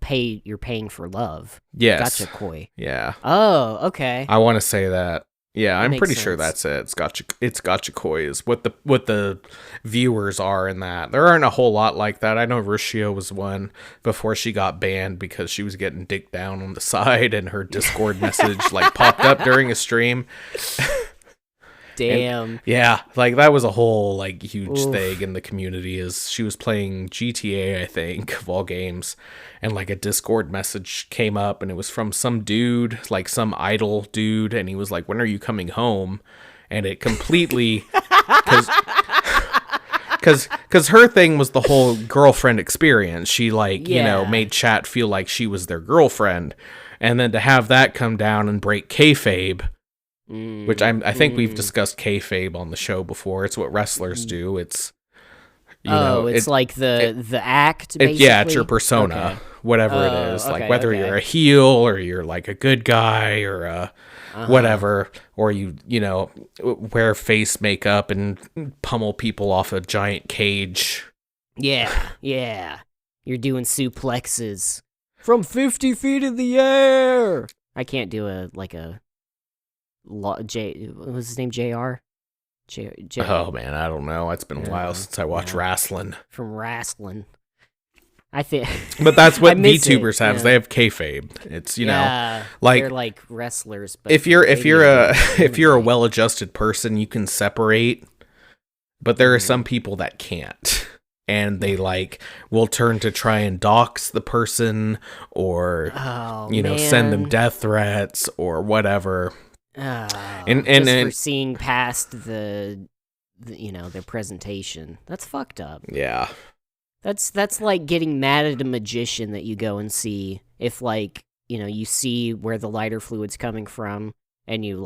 paying for love. Yes. Gachikoi. Yeah. Oh, okay. I want to say that. Yeah, I'm pretty sense. sure that's it. It's Gachikois is what the viewers are in that. There aren't a whole lot like that. I know Rushio was one before she got banned because she was getting dicked down on the side, and her Discord message like popped up during a stream. Damn. And, yeah, like that was a whole like huge thing in the community. Is she was playing GTA, I think, of all games, and like a Discord message came up, and it was from some dude, like some idol dude, and he was like, "When are you coming home?" And it completely because her thing was the whole girlfriend experience. She made chat feel like she was their girlfriend, and then to have that come down and break kayfabe. Which I think we've discussed kayfabe on the show before. It's what wrestlers do. It's it's like the act. Basically? It's your persona, whatever it is. Like whether you're a heel or you're like a good guy or a whatever, or you wear face makeup and pummel people off a giant cage. Yeah. You're doing suplexes from 50 feet in the air. I can't do what was his name? JR? Oh man, I don't know. It's been a while since I watched wrestling. From wrestling. I think but that's what VTubers have. Yeah. They have kayfabe. It's like they're like wrestlers, but if you're a well-adjusted person, you can separate, but there are some people that can't. And they will turn to try and dox the person or send them death threats or whatever. And for seeing past their presentation. That's fucked up. Yeah. That's like getting mad at a magician that you go and see if you see where the lighter fluid's coming from, and you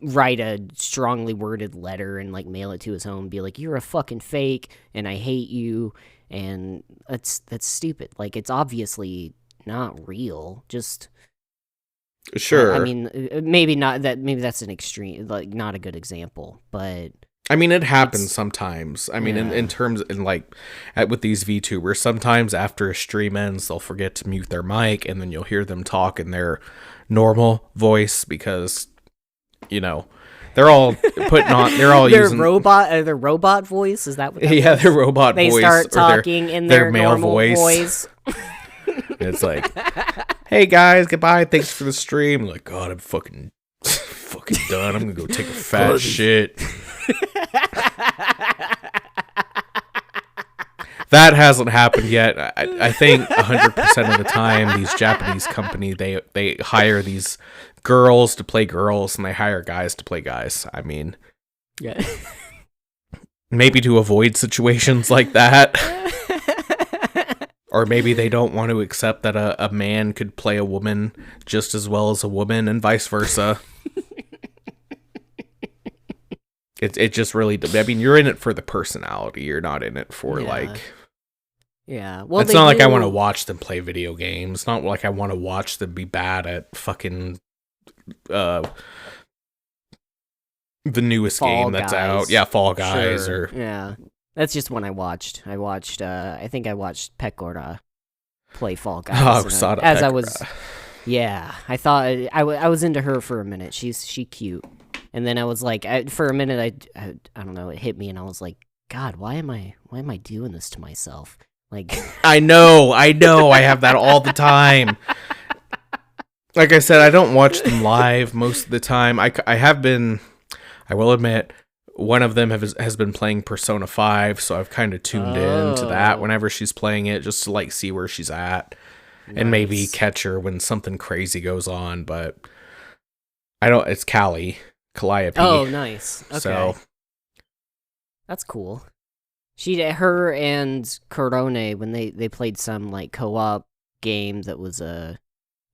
write a strongly worded letter and mail it to his home and be like, "You're a fucking fake and I hate you," and that's stupid. It's obviously not real. Just sure. I mean, maybe not that. Maybe that's an extreme, not a good example. But I mean, it happens sometimes. I mean, in terms with these VTubers, sometimes after a stream ends, they'll forget to mute their mic, and then you'll hear them talk in their normal voice because they're all putting on. They're all their using their robot voice. Is that what? That was? Their robot they voice. They start talking in their male normal voice. It's like, "Hey guys, goodbye. Thanks for the stream." I'm like, God, I'm fucking done. I'm gonna go take a fat shit. That hasn't happened yet. I think 100% of the time, these Japanese company they hire these girls to play girls, and they hire guys to play guys. I mean, yeah, maybe to avoid situations like that. Or maybe they don't want to accept that a man could play a woman just as well as a woman, and vice versa. It just really. I mean, you're in it for the personality. You're not in it for Yeah. Well, it's not like I want to watch them play video games. It's not like I want to watch them be bad at fucking the newest Fall game that's Guys. out. Yeah, Fall Guys Sure. or yeah. That's just one I watched. I think I watched Pekora play Fall Guys. Oh, Sada as I Pekora. was, yeah, I thought I was into her for a minute. She cute, and then I was like, for a minute, I don't know, it hit me, and I was like, God, why am I doing this to myself? Like, I know, I have that all the time. Like I said, I don't watch them live most of the time. I have been, I will admit, one of them has been playing Persona 5, so I've kind of tuned in to that whenever she's playing it, just to like see where she's at. And maybe catch her when something crazy goes on, but it's Calliope. Oh, nice. Okay. So That's cool. Her and Corone, when they played some like co-op game that was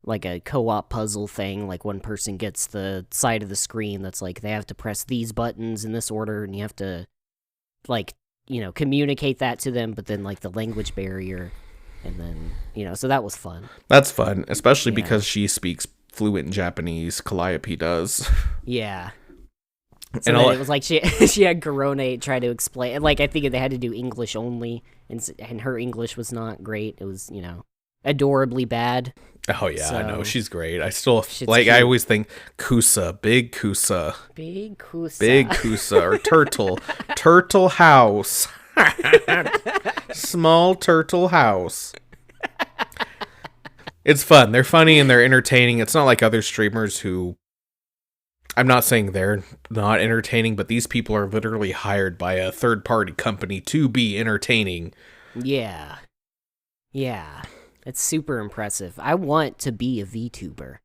like a co-op puzzle thing, like one person gets the side of the screen that's like they have to press these buttons in this order, and you have to like, communicate that to them, but then like the language barrier, and then, so that was fun. That's fun, especially because she speaks fluent Japanese. Calliope does. Yeah. So and it was like she had Garone try to explain, like I think they had to do English only, and her English was not great. It was, adorably bad. Oh yeah, so, I know, she's great. I still like cute. I always think Kusa, big Kusa, or turtle house, small turtle house. It's fun. They're funny and they're entertaining. It's not like other streamers who, I'm not saying they're not entertaining, but these people are literally hired by a third-party company to be entertaining. Yeah. It's super impressive. I want to be a VTuber.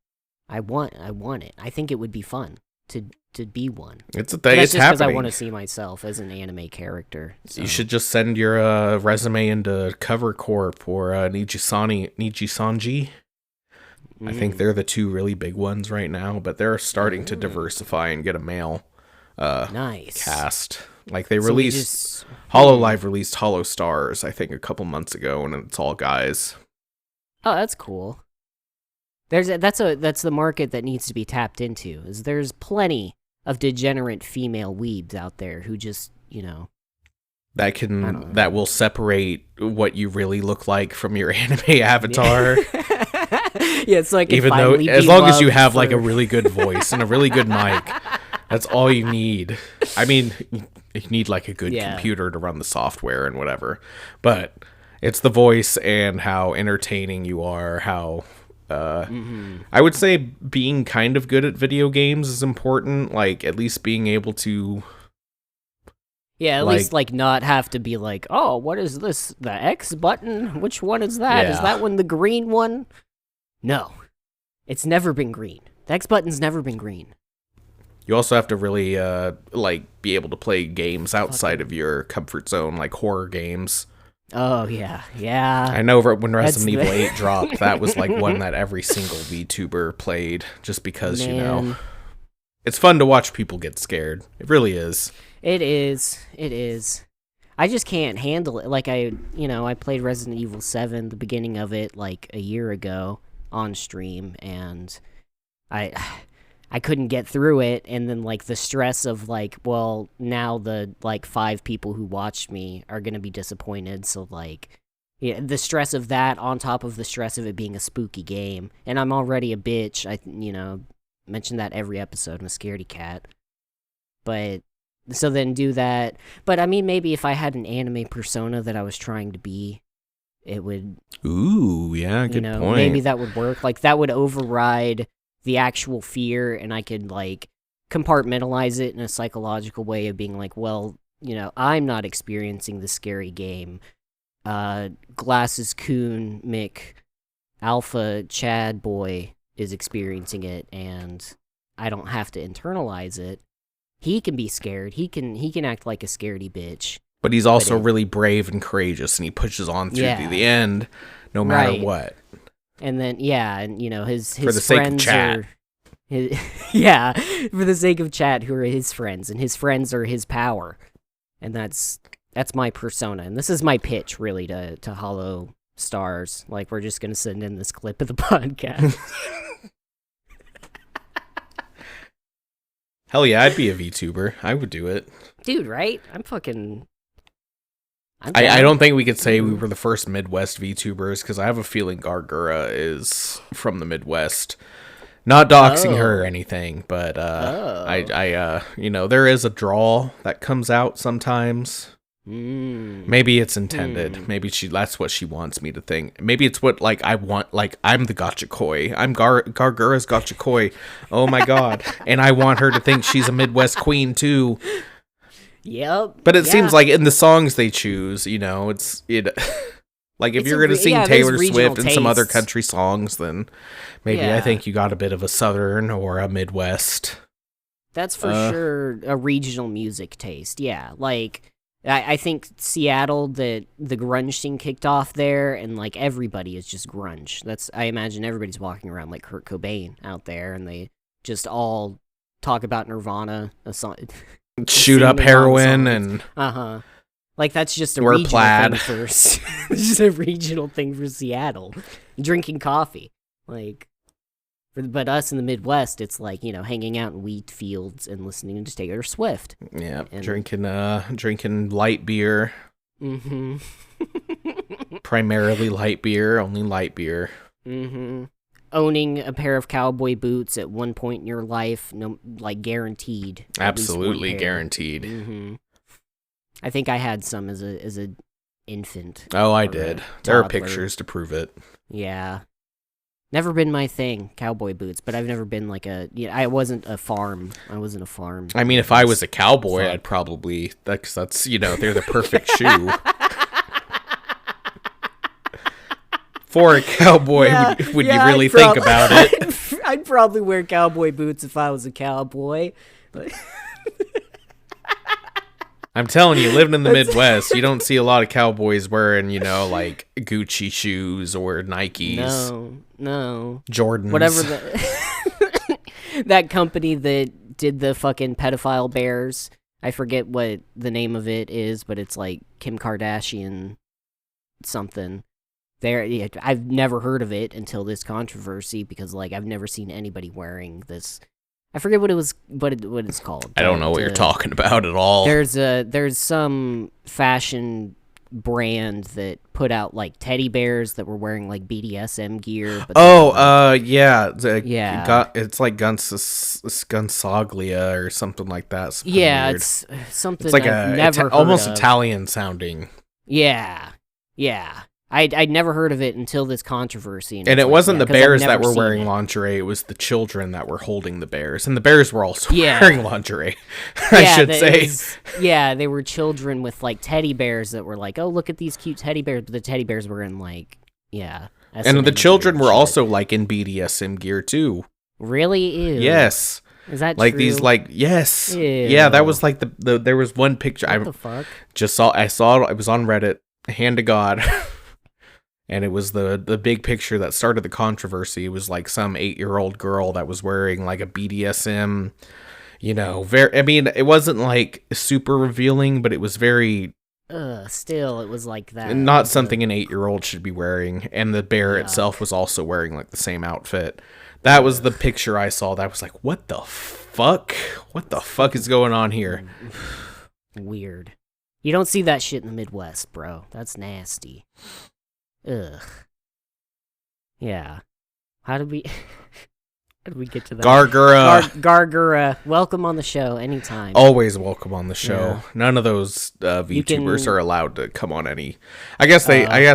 I want it. I think it would be fun to be one. It's a thing. It's happening. Because I want to see myself as an anime character. So. You should just send your resume into Cover Corp or Nijisanji. I think they're the two really big ones right now, but they're starting to diversify and get a male cast. Like they released HoloLive released Hollow Stars, I think, a couple months ago, and it's all guys. Oh, that's cool. That's the market that needs to be tapped into. There's plenty of degenerate female weebs out there who just, that will separate what you really look like from your anime avatar. Yeah, it's like even though as long as you have like a really good voice and a really good mic, that's all you need. I mean, you need like a good computer to run the software and whatever, but it's the voice and how entertaining you are, how I would say being kind of good at video games is important, like at least being able to at least like not have to be like, oh, what is this? The X button? Which one is that? Is that one the green one? No. It's never been green. The X button's never been green. You also have to really be able to play games outside of your comfort zone, like horror games. Oh, yeah. I know when Resident Evil 8 dropped, that was like one that every single VTuber played, just because, it's fun to watch people get scared. It really is. It is. I just can't handle it. Like, I played Resident Evil 7, the beginning of it, like, a year ago on stream, and I couldn't get through it, and then, like, the stress of, like, well, now the, like, 5 people who watched me are gonna be disappointed, so, like, the stress of that on top of the stress of it being a spooky game, and I'm already a bitch, I mention that every episode, I'm a scaredy cat, but, so then do that, but, I mean, maybe if I had an anime persona that I was trying to be, it would... Ooh, yeah, good point. Maybe that would work, like, that would override the actual fear, and I could, like, compartmentalize it in a psychological way of being like, well, I'm not experiencing the scary game. Glasses Coon Mick Alpha Chad Boy is experiencing it, and I don't have to internalize it. He can be scared. He can act like a scaredy bitch. But he's also really brave and courageous, and he pushes on through to the end, no matter what. And then, his for the sake of chat. For the sake of chat, who are his friends, and his friends are his power. And that's my persona. And this is my pitch, really, to Hollow Stars. Like, we're just going to send in this clip of the podcast. Hell yeah, I'd be a VTuber. I would do it. Dude, right? I'm fucking... I don't think we could say we were the first Midwest VTubers, because I have a feeling Gawr Gura is from the Midwest. Not doxing her or anything, but there is a drawl that comes out sometimes. Maybe it's intended. Maybe that's what she wants me to think. Maybe it's what I want. I'm the Gachikois. I'm Gawr Gura's Gachikois. Oh my god! And I want her to think she's a Midwest queen too. Yep. But it seems like in the songs they choose, if you're gonna sing Taylor Swift and some other country songs, then maybe I think you got a bit of a Southern or a Midwest. That's for sure a regional music taste. Yeah, I think Seattle, the grunge scene kicked off there, and everybody is just grunge. I imagine everybody's walking around like Kurt Cobain out there, and they just all talk about Nirvana, a song. Shoot up heroin and that's just a wear regional plaid. thing for just a regional thing for Seattle. Drinking coffee, but us in the Midwest, it's hanging out in wheat fields and listening to Taylor Swift. Yeah, drinking light beer. Mm-hmm. Primarily light beer, only light beer. Mm-hmm. Owning a pair of cowboy boots at one point in your life, guaranteed. Absolutely guaranteed. Mm-hmm. I think I had some as a infant. Oh, I did. There are pictures to prove it. Yeah. Never been my thing, cowboy boots, but I've never been I wasn't a farm. I wasn't a farm. I mean, if I was a cowboy, I'd probably, that's they're the perfect shoe. For a cowboy, would you really think about it? I'd probably wear cowboy boots if I was a cowboy. I'm telling you, living in the Midwest, you don't see a lot of cowboys wearing, Gucci shoes or Nikes. No. Jordans. Whatever that company that did the fucking pedophile bears. I forget what the name of it is, but it's Kim Kardashian something. I've never heard of it until this controversy, because I've never seen anybody wearing this. I forget what it's called. I don't know what you're talking about at all. There's some fashion brand that put out teddy bears that were wearing BDSM gear. But it's Gunsaglia or something like that. Something weird. It's something. It's I've never heard almost of. Italian sounding. Yeah. I'd never heard of it until this controversy. And it wasn't the bears that were wearing lingerie, it was the children that were holding the bears. And the bears were also wearing lingerie, I should say. They were children with teddy bears that were oh, look at these cute teddy bears. But the teddy bears were in and the children were also in BDSM gear too. Really? Ew. Yes. Is that true? These yes. Ew. Yeah, that was there was one picture what the fuck? I saw it was on Reddit, hand to God. And it was the big picture that started the controversy. It was some 8-year-old girl that was wearing a BDSM, it wasn't super revealing, but it was very... still, it was that. Not something an 8-year-old should be wearing. And the bear itself was also wearing the same outfit. That was the picture I saw. That was what the fuck? What the fuck is going on here? Weird. You don't see that shit in the Midwest, bro. That's nasty. Ugh. Yeah. How did we get to that? Gawr Gura. Gawr Gura, welcome on the show anytime. Always welcome on the show. Yeah. None of those VTubers are allowed to come on any. I guess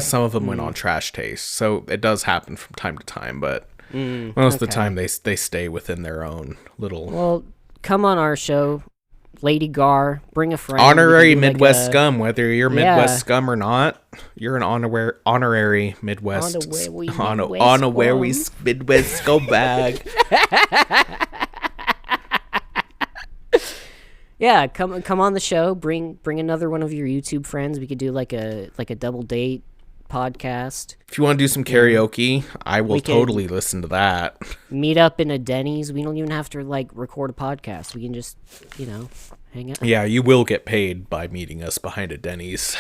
some of them went on Trash Taste, so it does happen from time to time. But most of the time they stay within their own little. Well, come on our show. Lady Gawr, bring a friend. Honorary Midwest scum, whether you're Midwest scum or not, you're an honorary Midwest honorary Midwest scumbag. Yeah, come on the show. Bring another one of your YouTube friends. We could do a double date podcast. If you want to do some karaoke, I will totally listen to that. Meet up in a Denny's. We don't even have to record a podcast. We can just, hang out. Yeah, you will get paid by meeting us behind a Denny's.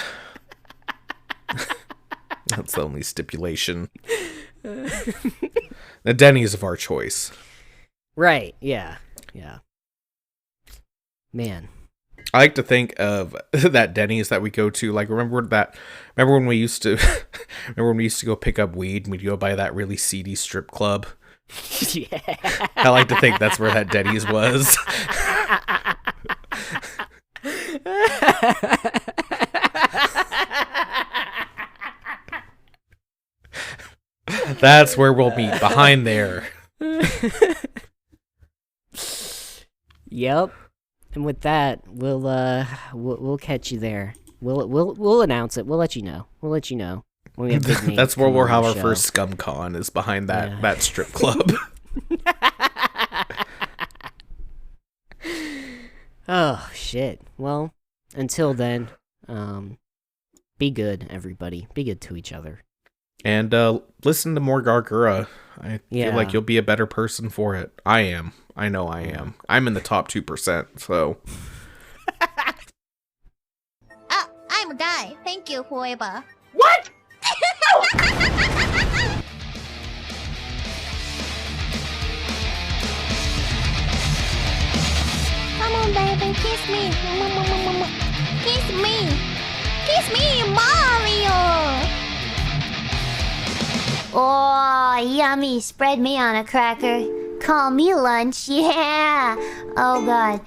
That's the only stipulation. The Denny's of our choice. Right, yeah. Man. I like to think of that Denny's that we go to. Like, remember when we used to, go pick up weed and we'd go by that really seedy strip club? Yeah. I like to think that's where that Denny's was. That's where we'll meet, behind there. Yep. And with that, we'll catch you there. We'll announce it. We'll let you know. When we have big names. That's where we'll have our show. first scum con, is behind that strip club. Oh shit. Well, until then, be good, everybody. Be good to each other. And listen to more Gawr Gura. I feel like you'll be a better person for it. I am. I know I am. I'm in the top 2%, so. I'm a guy. Thank you, whoever. What? Come on, baby, kiss me. Kiss me. Kiss me, Mario. Oh, yummy. Spread me on a cracker. Call me lunch. Yeah. Oh, God.